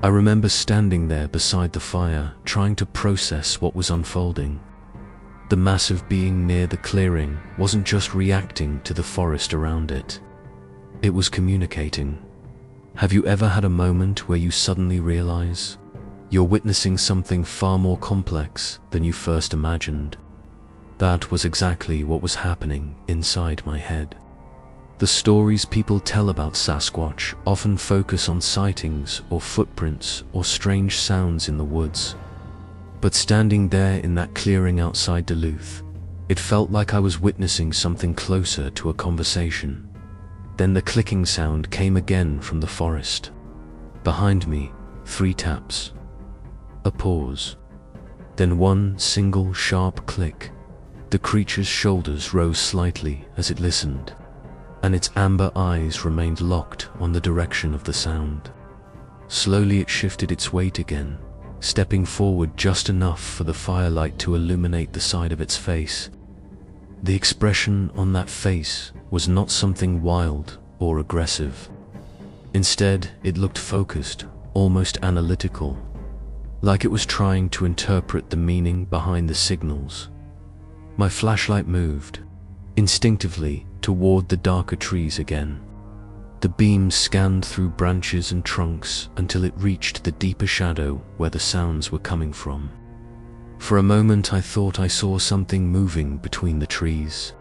Speaker 1: I remember standing there beside the fire, trying to process what was unfolding. The massive being near the clearing wasn't just reacting to the forest around it. It was communicating. Have you ever had a moment where you suddenly realize you're witnessing something far more complex than you first imagined? That was exactly what was happening inside my head. The stories people tell about Sasquatch often focus on sightings or footprints or strange sounds in the woods. But standing there in that clearing outside Duluth, it felt like I was witnessing something closer to a conversation. Then the clicking sound came again from the forest. Behind me, 3 taps. A pause. Then one single sharp click. The creature's shoulders rose slightly as it listened, and its amber eyes remained locked on the direction of the sound. Slowly it shifted its weight again, stepping forward just enough for the firelight to illuminate the side of its face. The expression on that face was not something wild or aggressive. Instead, it looked focused, almost analytical, like it was trying to interpret the meaning behind the signals. My flashlight moved, instinctively, toward the darker trees again. The beam scanned through branches and trunks until it reached the deeper shadow where the sounds were coming from. For a moment I thought I saw something moving between the trees.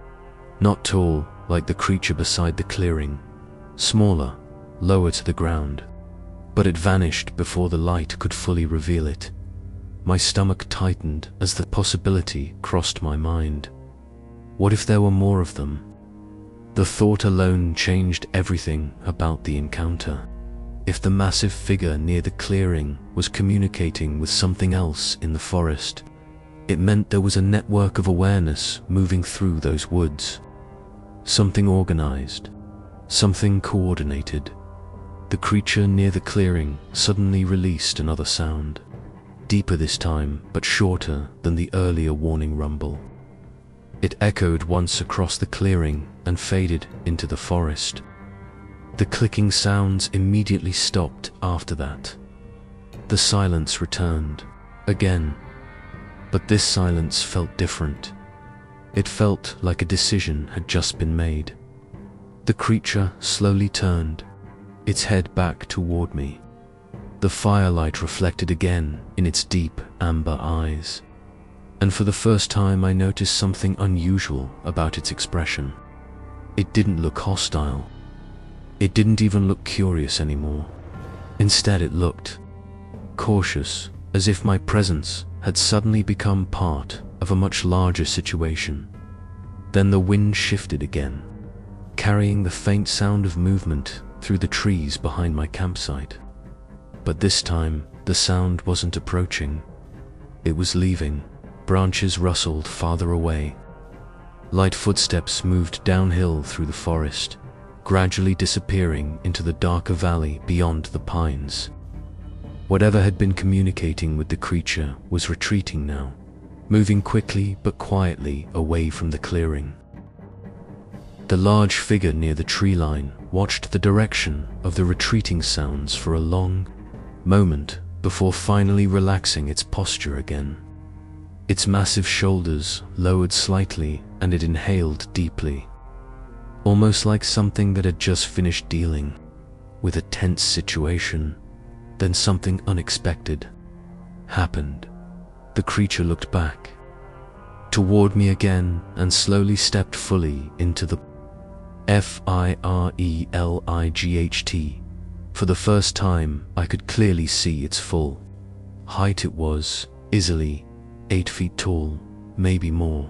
Speaker 1: Not tall, like the creature beside the clearing. Smaller, lower to the ground. But it vanished before the light could fully reveal it. My stomach tightened as the possibility crossed my mind. What if there were more of them? The thought alone changed everything about the encounter. If the massive figure near the clearing was communicating with something else in the forest, it meant there was a network of awareness moving through those woods. Something organized, something coordinated. The creature near the clearing suddenly released another sound. Deeper this time, but shorter than the earlier warning rumble. It echoed once across the clearing and faded into the forest. The clicking sounds immediately stopped after that. The silence returned, again. But this silence felt different. It felt like a decision had just been made. The creature slowly turned, its head back toward me. The firelight reflected again in its deep amber eyes, and for the first time I noticed something unusual about its expression. It didn't look hostile. It didn't even look curious anymore. Instead it looked cautious, as if my presence had suddenly become part of a much larger situation. Then the wind shifted again, carrying the faint sound of movement through the trees behind my campsite. But this time, the sound wasn't approaching. It was leaving. Branches rustled farther away. Light footsteps moved downhill through the forest, gradually disappearing into the darker valley beyond the pines. Whatever had been communicating with the creature was retreating now, moving quickly but quietly away from the clearing. The large figure near the tree line watched the direction of the retreating sounds for a long moment before finally relaxing its posture again. Its massive shoulders lowered slightly and it inhaled deeply, almost like something that had just finished dealing with a tense situation. Then something unexpected happened. The creature looked back toward me again and slowly stepped fully into the firelight. For the first time, I could clearly see its full height. It was easily 8 feet tall, maybe more,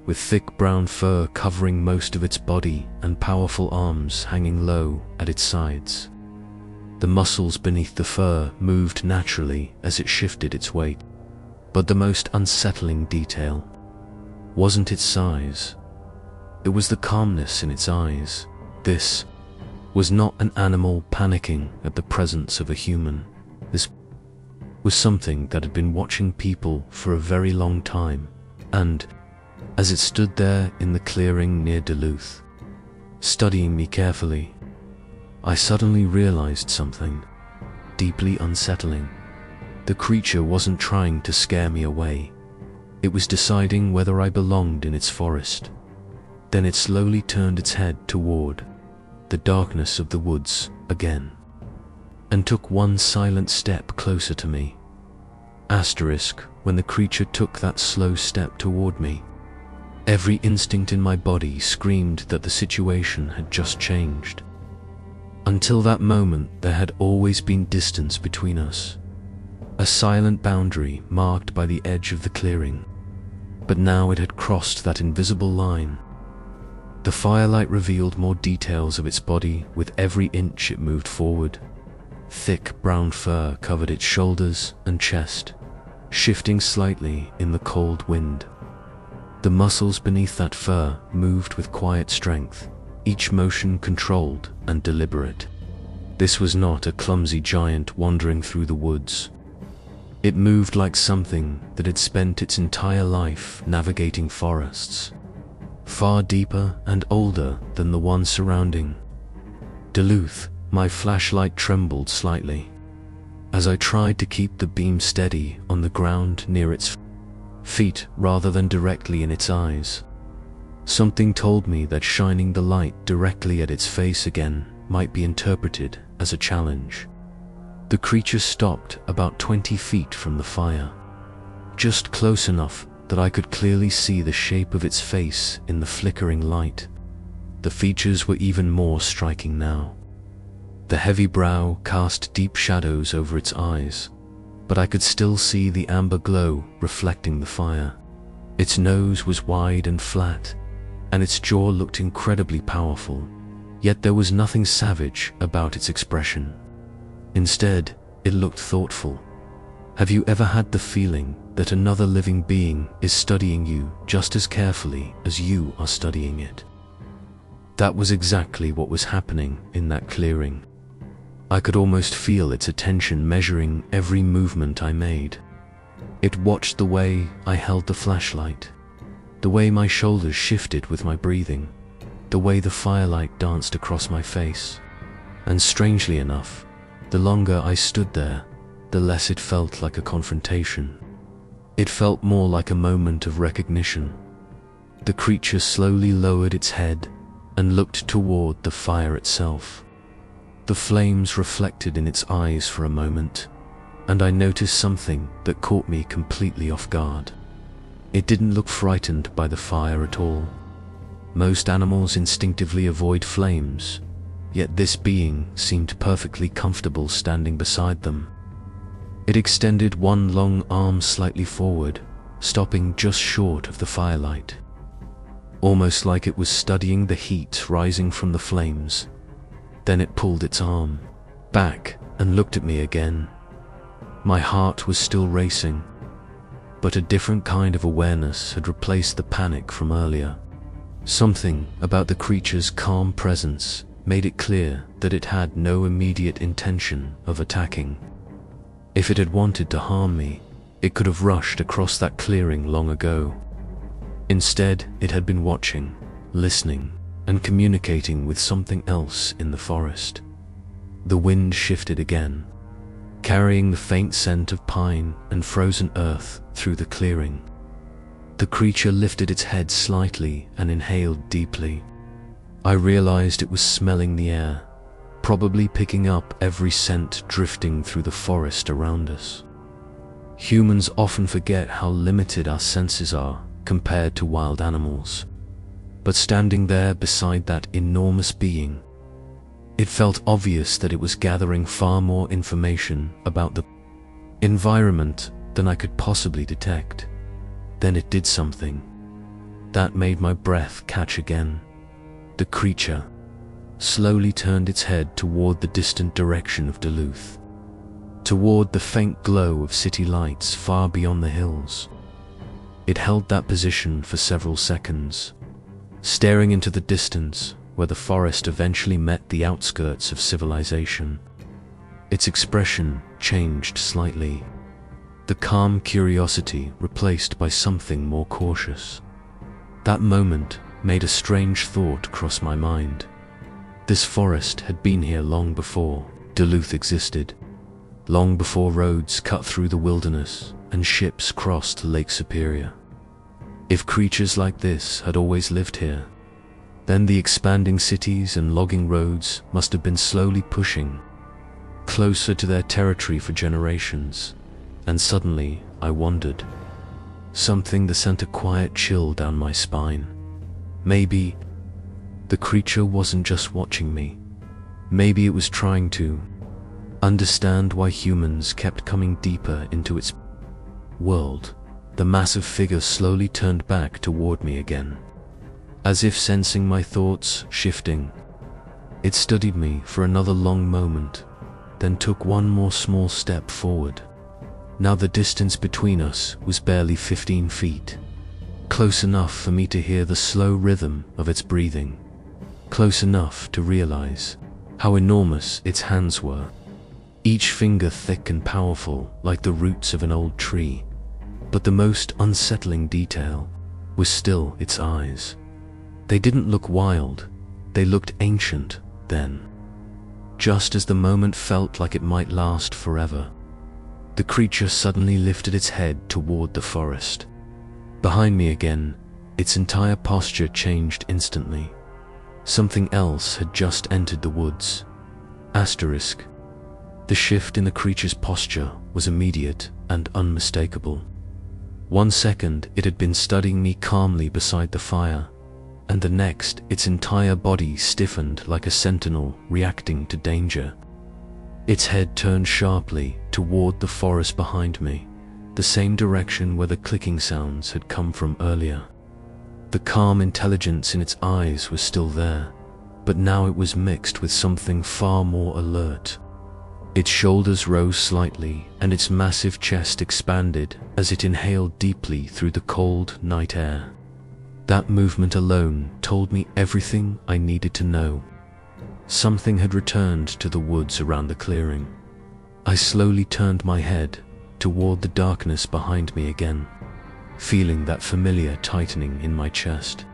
Speaker 1: with thick brown fur covering most of its body and powerful arms hanging low at its sides. The muscles beneath the fur moved naturally as it shifted its weight, but the most unsettling detail wasn't its size. It was the calmness in its eyes. This was not an animal panicking at the presence of a human. This was something that had been watching people for a very long time, and as it stood there in the clearing near Duluth, studying me carefully, I suddenly realized something deeply unsettling. The creature wasn't trying to scare me away. It was deciding whether I belonged in its forest. Then it slowly turned its head toward the darkness of the woods again, and took one silent step closer to me. Asterisk, when the creature took that slow step toward me, every instinct in my body screamed that the situation had just changed. Until that moment, there had always been distance between us, a silent boundary marked by the edge of the clearing. But now it had crossed that invisible line. The firelight revealed more details of its body with every inch it moved forward. Thick brown fur covered its shoulders and chest, shifting slightly in the cold wind. The muscles beneath that fur moved with quiet strength, each motion controlled and deliberate. This was not a clumsy giant wandering through the woods. It moved like something that had spent its entire life navigating forests, far deeper and older than the one surrounding Duluth. My flashlight trembled slightly as I tried to keep the beam steady on the ground near its feet rather than directly in its eyes. Something told me that shining the light directly at its face again might be interpreted as a challenge. The creature stopped about 20 feet from the fire, just close enough that I could clearly see the shape of its face in the flickering light. The features were even more striking now. The heavy brow cast deep shadows over its eyes, but I could still see the amber glow reflecting the fire. Its nose was wide and flat, and its jaw looked incredibly powerful, yet there was nothing savage about its expression. Instead, it looked thoughtful. Have you ever had the feeling that another living being is studying you just as carefully as you are studying it? That was exactly what was happening in that clearing. I could almost feel its attention measuring every movement I made. It watched the way I held the flashlight, the way my shoulders shifted with my breathing, the way the firelight danced across my face. And strangely enough, the longer I stood there, the less it felt like a confrontation. It felt more like a moment of recognition. The creature slowly lowered its head and looked toward the fire itself. The flames reflected in its eyes for a moment, and I noticed something that caught me completely off guard. It didn't look frightened by the fire at all. Most animals instinctively avoid flames, yet this being seemed perfectly comfortable standing beside them. It extended one long arm slightly forward, stopping just short of the firelight, almost like it was studying the heat rising from the flames. Then it pulled its arm back and looked at me again. My heart was still racing, but a different kind of awareness had replaced the panic from earlier. Something about the creature's calm presence made it clear that it had no immediate intention of attacking. If it had wanted to harm me, it could have rushed across that clearing long ago. Instead, it had been watching, listening, and communicating with something else in the forest. The wind shifted again, carrying the faint scent of pine and frozen earth through the clearing. The creature lifted its head slightly and inhaled deeply. I realized it was smelling the air, probably picking up every scent drifting through the forest around us. Humans often forget how limited our senses are compared to wild animals. But standing there beside that enormous being, it felt obvious that it was gathering far more information about the environment than I could possibly detect. Then it did something that made my breath catch again. The creature slowly turned its head toward the distant direction of Duluth, toward the faint glow of city lights far beyond the hills. It held that position for several seconds, staring into the distance where the forest eventually met the outskirts of civilization. Its expression changed slightly. the calm curiosity replaced by something more cautious. That moment made a strange thought cross my mind. This forest had been here long before Duluth existed, long before roads cut through the wilderness and ships crossed Lake Superior. If creatures like this had always lived here, then the expanding cities and logging roads must have been slowly pushing closer to their territory for generations. And suddenly I wondered, something that sent a quiet chill down my spine. Maybe the creature wasn't just watching me. Maybe it was trying to understand why humans kept coming deeper into its world. The massive figure slowly turned back toward me again, as if sensing my thoughts shifting. It studied me for another long moment, then took one more small step forward. Now the distance between us was barely 15 feet, close enough for me to hear the slow rhythm of its breathing, close enough to realize how enormous its hands were, each finger thick and powerful like the roots of an old tree. But the most unsettling detail was still its eyes. They didn't look wild, they looked ancient then, just as the moment felt like it might last forever. The creature suddenly lifted its head toward the forest. Behind me again, its entire posture changed instantly. Something else had just entered the woods. Asterisk. The shift in the creature's posture was immediate and unmistakable. 1 second it had been studying me calmly beside the fire, and the next its entire body stiffened like a sentinel reacting to danger. Its head turned sharply toward the forest behind me, the same direction where the clicking sounds had come from earlier. The calm intelligence in its eyes was still there, but now it was mixed with something far more alert. Its shoulders rose slightly and its massive chest expanded as it inhaled deeply through the cold night air. That movement alone told me everything I needed to know. Something had returned to the woods around the clearing. I slowly turned my head toward the darkness behind me again, feeling that familiar tightening in my chest.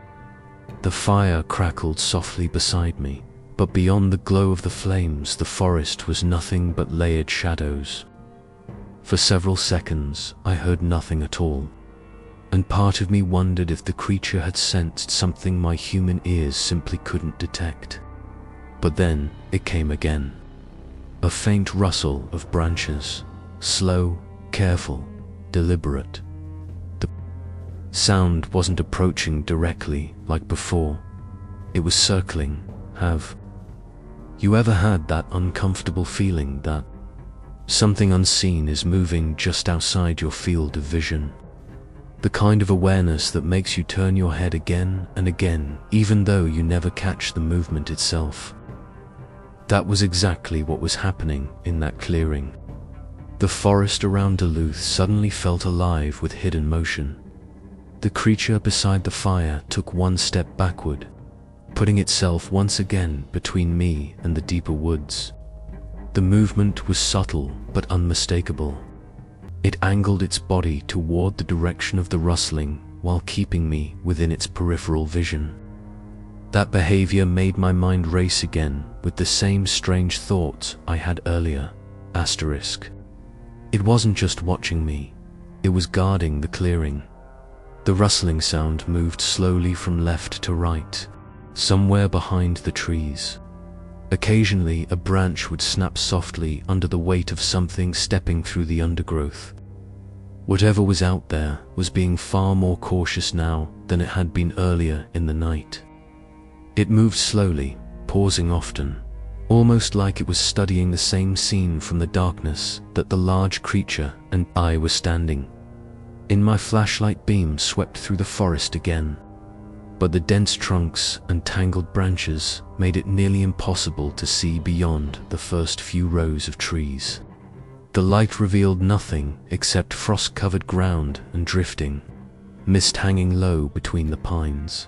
Speaker 1: The fire crackled softly beside me, but beyond the glow of the flames, the forest was nothing but layered shadows. For several seconds, I heard nothing at all, and part of me wondered if the creature had sensed something my human ears simply couldn't detect. But then it came again. A faint rustle of branches, slow, careful, deliberate. The sound wasn't approaching directly like before. It was circling. Have you ever had that uncomfortable feeling that something unseen is moving just outside your field of vision? The kind of awareness that makes you turn your head again and again, even though you never catch the movement itself. That was exactly what was happening in that clearing. The forest around Duluth suddenly felt alive with hidden motion. The creature beside the fire took one step backward, putting itself once again between me and the deeper woods. The movement was subtle but unmistakable. It angled its body toward the direction of the rustling while keeping me within its peripheral vision. That behavior made my mind race again with the same strange thoughts I had earlier. Asterisk. It wasn't just watching me, it was guarding the clearing. The rustling sound moved slowly from left to right, somewhere behind the trees. Occasionally a branch would snap softly under the weight of something stepping through the undergrowth. Whatever was out there was being far more cautious now than it had been earlier in the night. It moved slowly, pausing often, almost like it was studying the same scene from the darkness that the large creature and I were standing in. My flashlight beam swept through the forest again, but the dense trunks and tangled branches made it nearly impossible to see beyond the first few rows of trees. The light revealed nothing except frost-covered ground and drifting mist hanging low between the pines.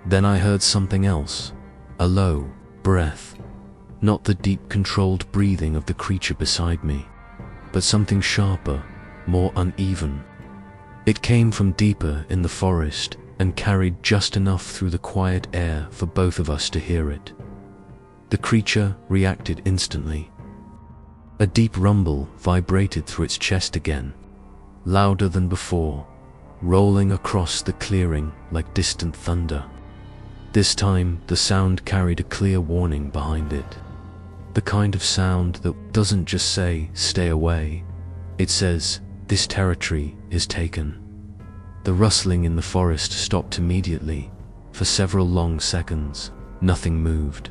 Speaker 1: Then I heard something else, a low breath, not the deep controlled breathing of the creature beside me, but something sharper, more uneven. It came from deeper in the forest and carried just enough through the quiet air for both of us to hear it. The creature reacted instantly. A deep rumble vibrated through its chest again, louder than before, rolling across the clearing like distant thunder. This time, the sound carried a clear warning behind it. The kind of sound that doesn't just say, "Stay away." It says, "This territory is taken." The rustling in the forest stopped immediately. For several long seconds, nothing moved.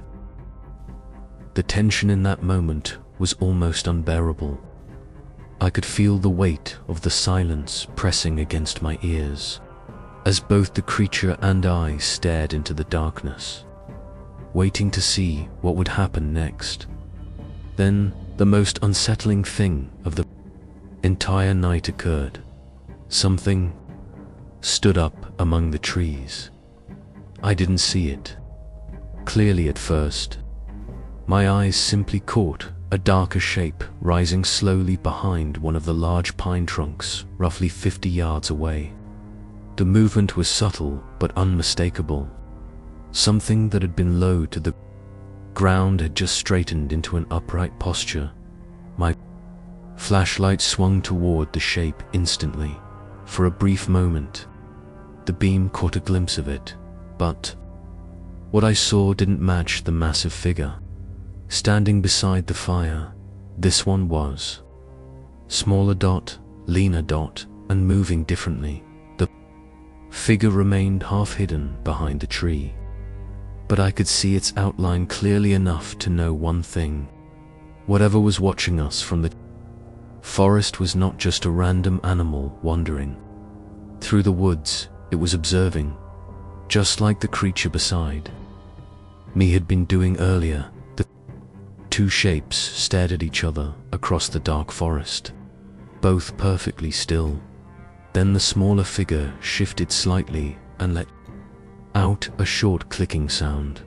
Speaker 1: The tension in that moment was almost unbearable. I could feel the weight of the silence pressing against my ears, as both the creature and I stared into the darkness, waiting to see what would happen next. Then, the most unsettling thing of the entire night occurred. Something stood up among the trees. I didn't see it clearly at first. My eyes simply caught a darker shape rising slowly behind one of the large pine trunks, roughly 50 yards away. The movement was subtle but unmistakable. Something that had been low to the ground had just straightened into an upright posture. My flashlight swung toward the shape instantly. For a brief moment, the beam caught a glimpse of it, but what I saw didn't match the massive figure standing beside the fire. This one was smaller dot, leaner dot, and moving differently. The figure remained half hidden behind the tree, but I could see its outline clearly enough to know one thing. Whatever was watching us from the forest was not just a random animal wandering through the woods. It was observing, just like the creature beside me had been doing earlier. The two shapes stared at each other across the dark forest, both perfectly still. Then the smaller figure shifted slightly and let out a short clicking sound.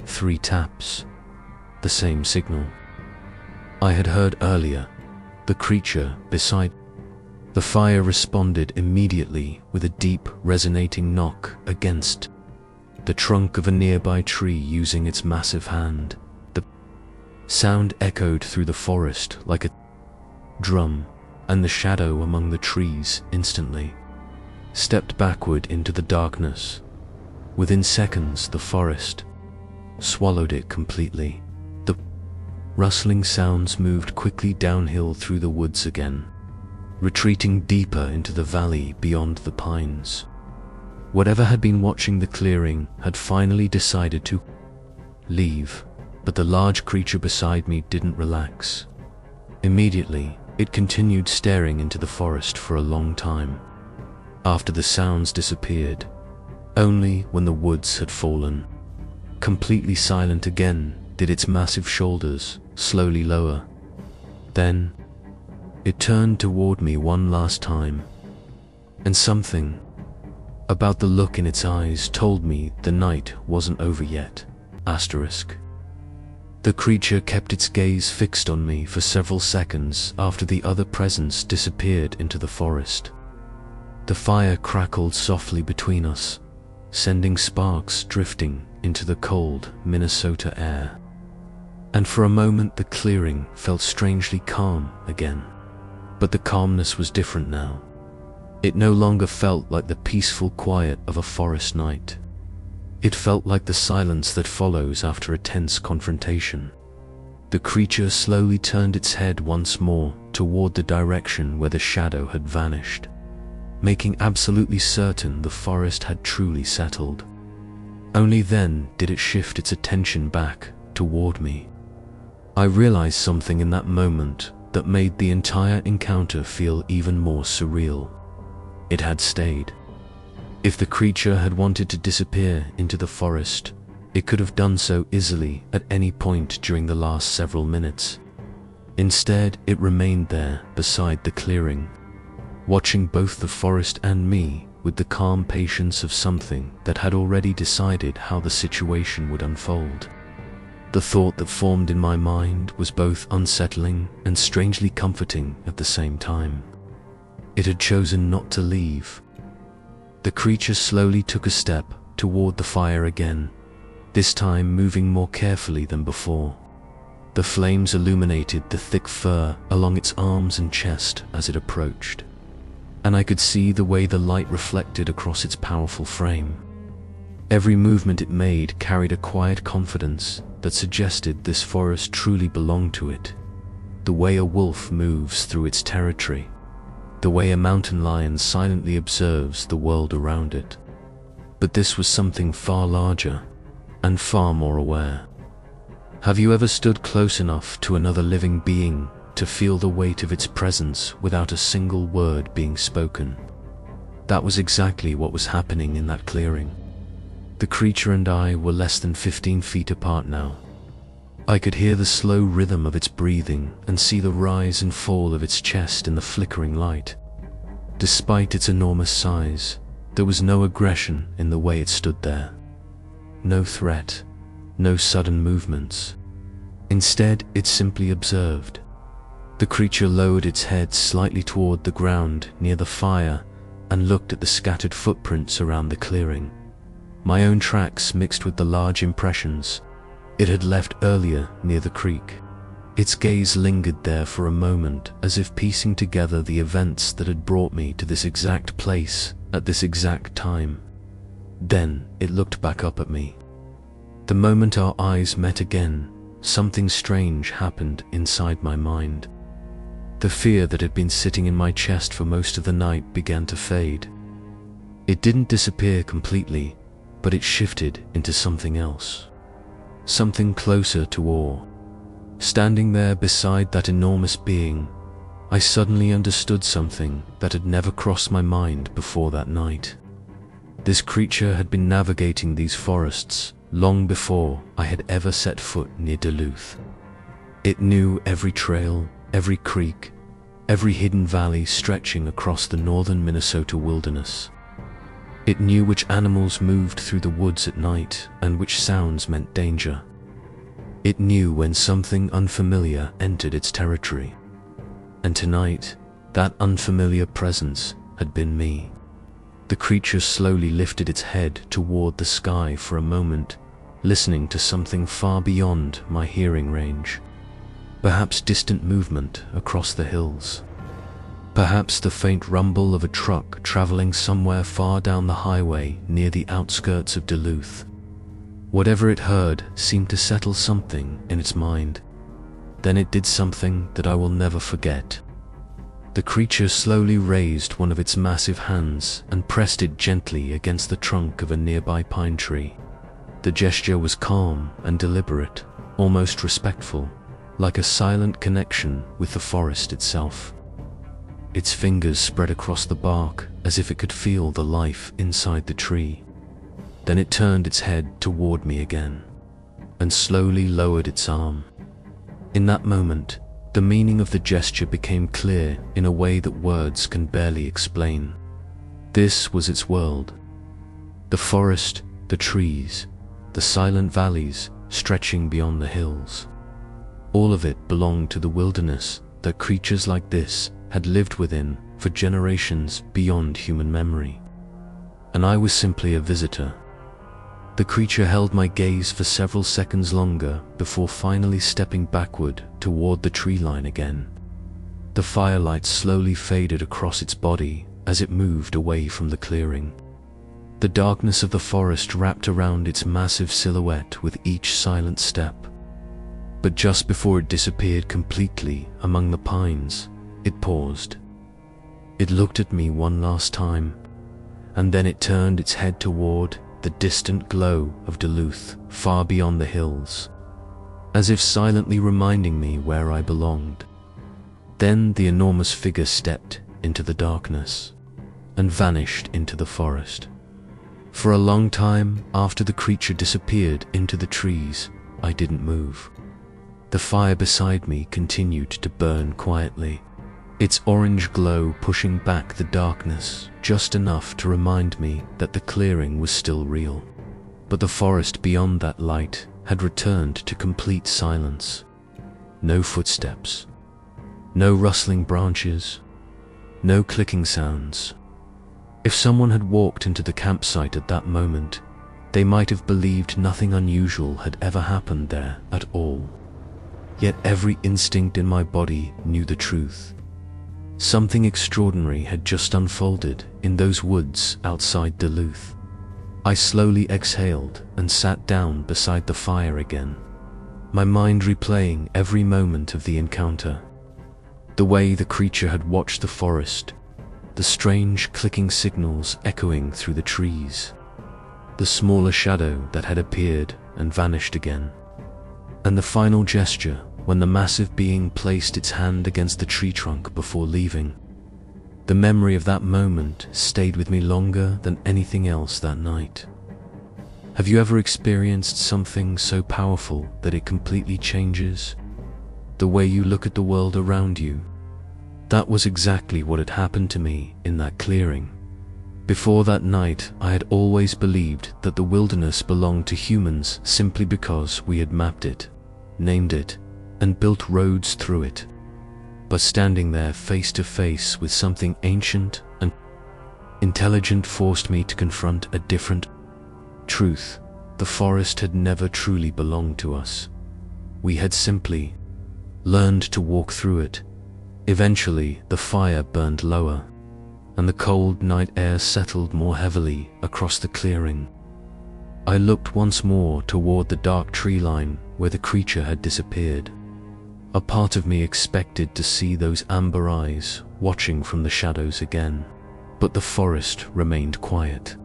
Speaker 1: 3 taps. The same signal I had heard earlier. The creature beside the fire responded immediately with a deep, resonating knock against the trunk of a nearby tree using its massive hand. The sound echoed through the forest like a drum, and the shadow among the trees instantly stepped backward into the darkness. Within seconds, the forest swallowed it completely. The rustling sounds moved quickly downhill through the woods again, retreating deeper into the valley beyond the pines. Whatever had been watching the clearing had finally decided to leave, but the large creature beside me didn't relax. Immediately, it continued staring into the forest for a long time. After the sounds disappeared, only when the woods had fallen completely silent again did its massive shoulders slowly lower. Then, it turned toward me one last time, and something about the look in its eyes told me the night wasn't over yet. The creature kept its gaze fixed on me for several seconds after the other presence disappeared into the forest. The fire crackled softly between us, sending sparks drifting into the cold Minnesota air. And for a moment the clearing felt strangely calm again. But the calmness was different now. It no longer felt like the peaceful quiet of a forest night. It felt like the silence that follows after a tense confrontation. The creature slowly turned its head once more toward the direction where the shadow had vanished, making absolutely certain the forest had truly settled. Only then did it shift its attention back toward me. I realized something in that moment that made the entire encounter feel even more surreal. It had stayed. If the creature had wanted to disappear into the forest, it could have done so easily at any point during the last several minutes. Instead, it remained there beside the clearing, watching both the forest and me with the calm patience of something that had already decided how the situation would unfold. The thought that formed in my mind was both unsettling and strangely comforting at the same time. It had chosen not to leave. The creature slowly took a step toward the fire again, this time moving more carefully than before. The flames illuminated the thick fur along its arms and chest as it approached, and I could see the way the light reflected across its powerful frame. Every movement it made carried a quiet confidence that suggested this forest truly belonged to it, the way a wolf moves through its territory, the way a mountain lion silently observes the world around it. But this was something far larger and far more aware. Have you ever stood close enough to another living being to feel the weight of its presence without a single word being spoken? That was exactly what was happening in that clearing. The creature and I were less than 15 feet apart now. I could hear the slow rhythm of its breathing and see the rise and fall of its chest in the flickering light. Despite its enormous size, there was no aggression in the way it stood there. No threat, no sudden movements. Instead, it simply observed. The creature lowered its head slightly toward the ground near the fire and looked at the scattered footprints around the clearing. My own tracks mixed with the large impressions it had left earlier near the creek. Its gaze lingered there for a moment, as if piecing together the events that had brought me to this exact place at this exact time. Then it looked back up at me. The moment our eyes met again, something strange happened inside my mind. The fear that had been sitting in my chest for most of the night began to fade. It didn't disappear completely, but it shifted into something else. Something closer to awe. Standing there beside that enormous being, I suddenly understood something that had never crossed my mind before that night. This creature had been navigating these forests long before I had ever set foot near Duluth. It knew every trail, every creek, every hidden valley stretching across the northern Minnesota wilderness. It knew which animals moved through the woods at night and which sounds meant danger. It knew when something unfamiliar entered its territory. And tonight, that unfamiliar presence had been me. The creature slowly lifted its head toward the sky for a moment, listening to something far beyond my hearing range. Perhaps distant movement across the hills. Perhaps the faint rumble of a truck traveling somewhere far down the highway near the outskirts of Duluth. Whatever it heard seemed to settle something in its mind. Then it did something that I will never forget. The creature slowly raised one of its massive hands and pressed it gently against the trunk of a nearby pine tree. The gesture was calm and deliberate, almost respectful, like a silent connection with the forest itself. Its fingers spread across the bark as if it could feel the life inside the tree. Then it turned its head toward me again and slowly lowered its arm. In that moment, the meaning of the gesture became clear in a way that words can barely explain. This was its world. The forest, the trees, the silent valleys stretching beyond the hills. All of it belonged to the wilderness that creatures like this had lived within for generations beyond human memory. And I was simply a visitor. The creature held my gaze for several seconds longer before finally stepping backward toward the tree line again. The firelight slowly faded across its body as it moved away from the clearing. The darkness of the forest wrapped around its massive silhouette with each silent step. But just before it disappeared completely among the pines, it paused. It looked at me one last time, and then it turned its head toward the distant glow of Duluth far beyond the hills, as if silently reminding me where I belonged. Then the enormous figure stepped into the darkness and vanished into the forest. For a long time after the creature disappeared into the trees, I didn't move. The fire beside me continued to burn quietly, its orange glow pushing back the darkness just enough to remind me that the clearing was still real. But the forest beyond that light had returned to complete silence. No footsteps, no rustling branches, No clicking sounds. If someone had walked into the campsite at that moment, they might have believed nothing unusual had ever happened there at all. Yet every instinct in my body knew the truth. Something extraordinary had just unfolded in those woods outside Duluth. I slowly exhaled and sat down beside the fire again, my mind replaying every moment of the encounter. The way the creature had watched the forest, the strange clicking signals echoing through the trees, the smaller shadow that had appeared and vanished again, and the final gesture when the massive being placed its hand against the tree trunk before leaving. The memory of that moment stayed with me longer than anything else that night. Have you ever experienced something so powerful that it completely changes the way you look at the world around you? That was exactly what had happened to me in that clearing. Before that night, I had always believed that the wilderness belonged to humans simply because we had mapped it, named it, and built roads through it. But standing there face to face with something ancient and intelligent forced me to confront a different truth. The forest had never truly belonged to us. We had simply learned to walk through it. Eventually, the fire burned lower, and the cold night air settled more heavily across the clearing. I looked once more toward the dark tree line where the creature had disappeared. A part of me expected to see those amber eyes watching from the shadows again, but the forest remained quiet.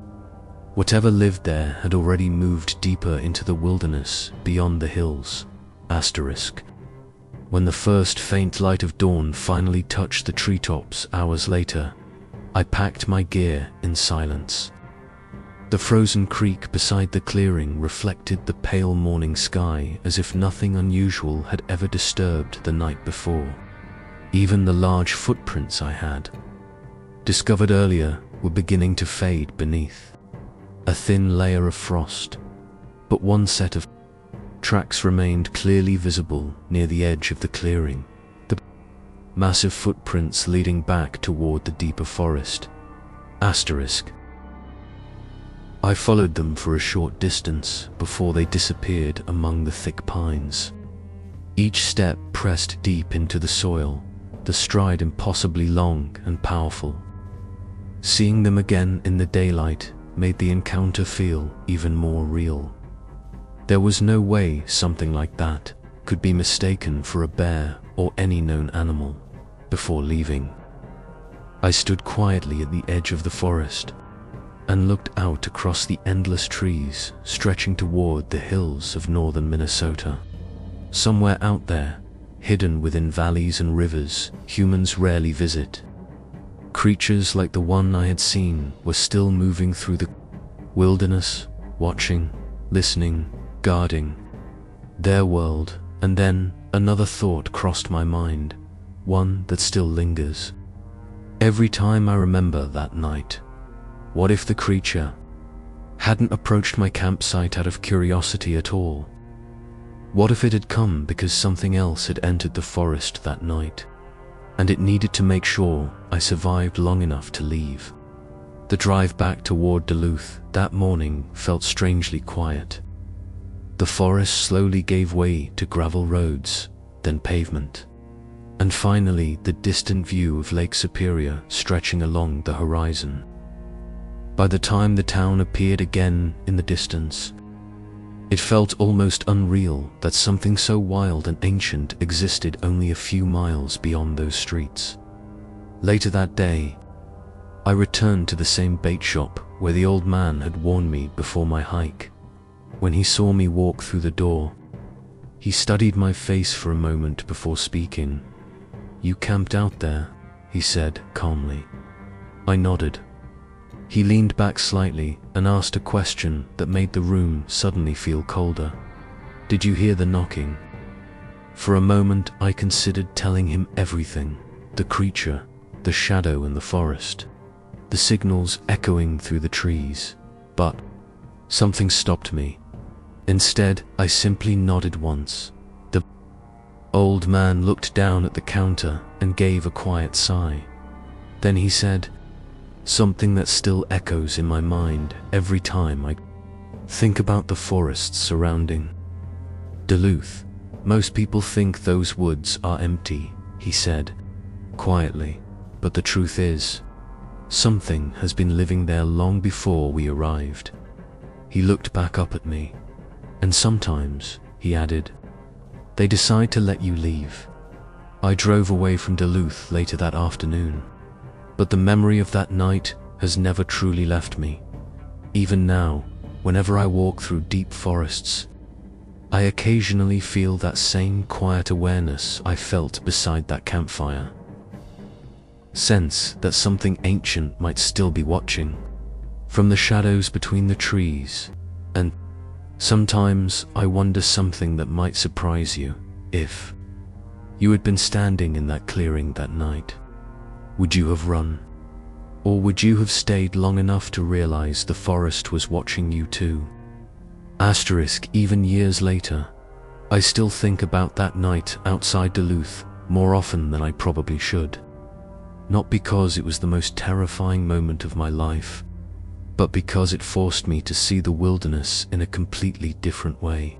Speaker 1: Whatever lived there had already moved deeper into the wilderness beyond the hills. When the first faint light of dawn finally touched the treetops hours later, I packed my gear in silence. The frozen creek beside the clearing reflected the pale morning sky as if nothing unusual had ever disturbed the night before. Even the large footprints I had discovered earlier were beginning to fade beneath a thin layer of frost, but one set of tracks remained clearly visible near the edge of the clearing, the massive footprints leading back toward the deeper forest. I followed them for a short distance before they disappeared among the thick pines. Each step pressed deep into the soil, the stride impossibly long and powerful. Seeing them again in the daylight made the encounter feel even more real. There was no way something like that could be mistaken for a bear or any known animal. Before leaving, I stood quietly at the edge of the forest and looked out across the endless trees stretching toward the hills of northern Minnesota. Somewhere out there, hidden within valleys and rivers humans rarely visit, creatures like the one I had seen were still moving through the wilderness, watching, listening, guarding their world. And then another thought crossed my mind, one that still lingers. Every time I remember that night, what if the creature hadn't approached my campsite out of curiosity at all? What if it had come because something else had entered the forest that night, and it needed to make sure I survived long enough to leave? The drive back toward Duluth that morning felt strangely quiet. The forest slowly gave way to gravel roads, then pavement, and finally the distant view of Lake Superior stretching along the horizon. By the time the town appeared again in the distance, it felt almost unreal that something so wild and ancient existed only a few miles beyond those streets. Later that day, I returned to the same bait shop where the old man had warned me before my hike. When he saw me walk through the door, he studied my face for a moment before speaking. "You camped out there," he said calmly. I nodded. He leaned back slightly and asked a question that made the room suddenly feel colder. "Did you hear the knocking?" For a moment I considered telling him everything: the creature, the shadow in the forest, the signals echoing through the trees, but something stopped me. Instead, I simply nodded once. The old man looked down at the counter and gave a quiet sigh. Then he said, something that still echoes in my mind every time I think about the forests surrounding Duluth. Most people think those woods are empty, he said, quietly, but the truth is, something has been living there long before we arrived. He looked back up at me, and sometimes, he added, they decide to let you leave. I drove away from Duluth later that afternoon, but the memory of that night has never truly left me. Even now, whenever I walk through deep forests, I occasionally feel that same quiet awareness I felt beside that campfire. Sense that something ancient might still be watching, from the shadows between the trees, and sometimes I wonder something that might surprise you. If you had been standing in that clearing that night, would you have run? Or would you have stayed long enough to realize the forest was watching you too? Even years later, I still think about that night outside Duluth more often than I probably should. Not because it was the most terrifying moment of my life, but because it forced me to see the wilderness in a completely different way.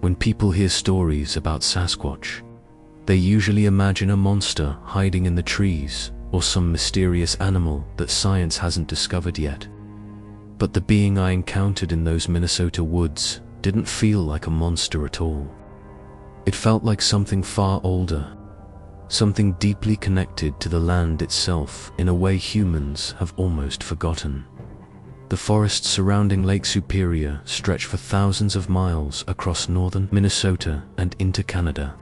Speaker 1: When people hear stories about Sasquatch, they usually imagine a monster hiding in the trees or some mysterious animal that science hasn't discovered yet. But the being I encountered in those Minnesota woods didn't feel like a monster at all. It felt like something far older, something deeply connected to the land itself in a way humans have almost forgotten. The forests surrounding Lake Superior stretch for thousands of miles across northern Minnesota and into Canada.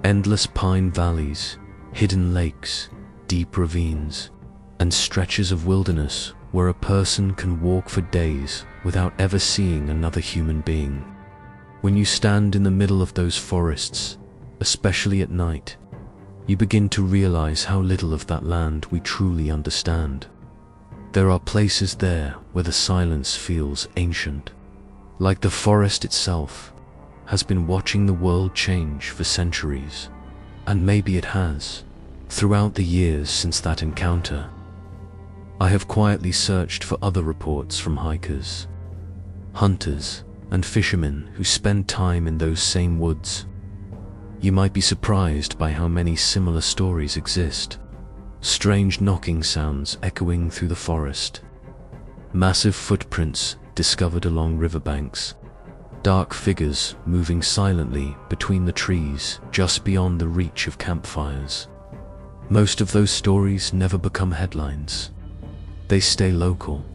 Speaker 1: Endless pine valleys, hidden lakes, deep ravines, and stretches of wilderness where a person can walk for days without ever seeing another human being. When you stand in the middle of those forests, especially at night, you begin to realize how little of that land we truly understand. There are places there where the silence feels ancient, like the forest itself has been watching the world change for centuries, and maybe it has, throughout the years since that encounter. I have quietly searched for other reports from hikers, hunters, and fishermen who spend time in those same woods. You might be surprised by how many similar stories exist. Strange knocking sounds echoing through the forest, massive footprints discovered along riverbanks, dark figures moving silently between the trees just beyond the reach of campfires. Most of those stories never become headlines. They stay local,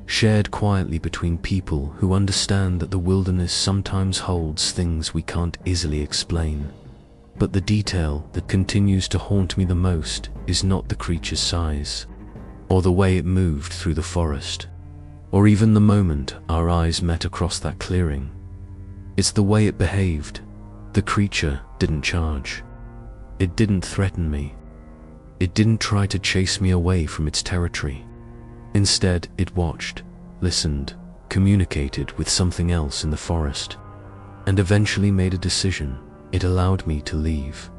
Speaker 1: shared quietly between people who understand that the wilderness sometimes holds things we can't easily explain. But the detail that continues to haunt me the most is not the creature's size, or the way it moved through the forest, or even the moment our eyes met across that clearing. It's the way it behaved. The creature didn't charge. It didn't threaten me. It didn't try to chase me away from its territory. Instead, it watched, listened, communicated with something else in the forest, and eventually made a decision. It allowed me to leave.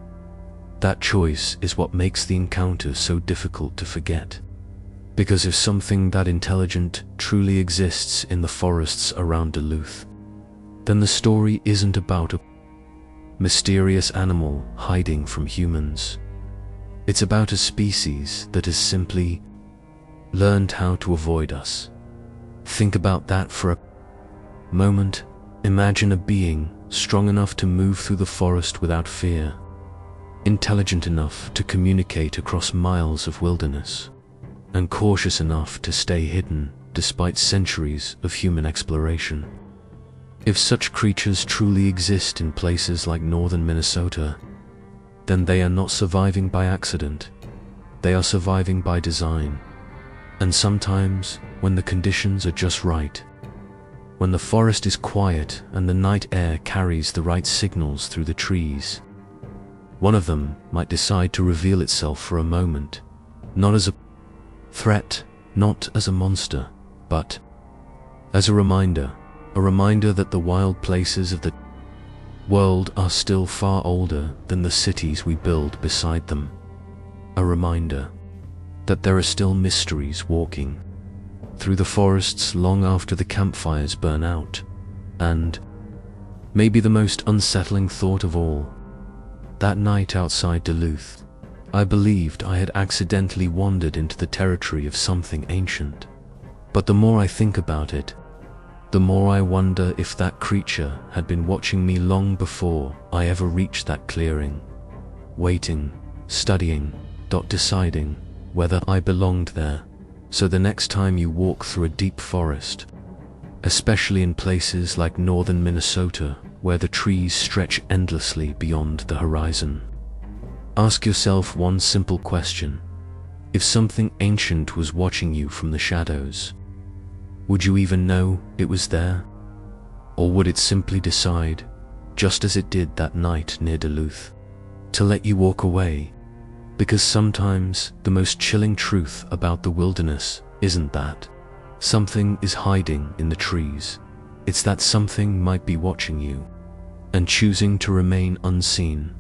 Speaker 1: That choice is what makes the encounter so difficult to forget. Because if something that intelligent truly exists in the forests around Duluth, then the story isn't about a mysterious animal hiding from humans. It's about a species that has simply learned how to avoid us. Think about that for a moment. Imagine a being strong enough to move through the forest without fear, intelligent enough to communicate across miles of wilderness, and cautious enough to stay hidden despite centuries of human exploration. If such creatures truly exist in places like northern Minnesota, then they are not surviving by accident. They are surviving by design. And sometimes, when the conditions are just right, when the forest is quiet and the night air carries the right signals through the trees, one of them might decide to reveal itself for a moment, not as a threat, not as a monster, but as a reminder that the wild places of the world are still far older than the cities we build beside them. A reminder that there are still mysteries walking through the forests long after the campfires burn out. And, maybe the most unsettling thought of all, that night outside Duluth, I believed I had accidentally wandered into the territory of something ancient. But the more I think about it, the more I wonder if that creature had been watching me long before I ever reached that clearing, waiting, studying, deciding whether I belonged there. So the next time you walk through a deep forest, especially in places like northern Minnesota where the trees stretch endlessly beyond the horizon, ask yourself one simple question. If something ancient was watching you from the shadows, would you even know it was there? Or would it simply decide, just as it did that night near Duluth, to let you walk away? Because sometimes the most chilling truth about the wilderness isn't that something is hiding in the trees. It's that something might be watching you and choosing to remain unseen.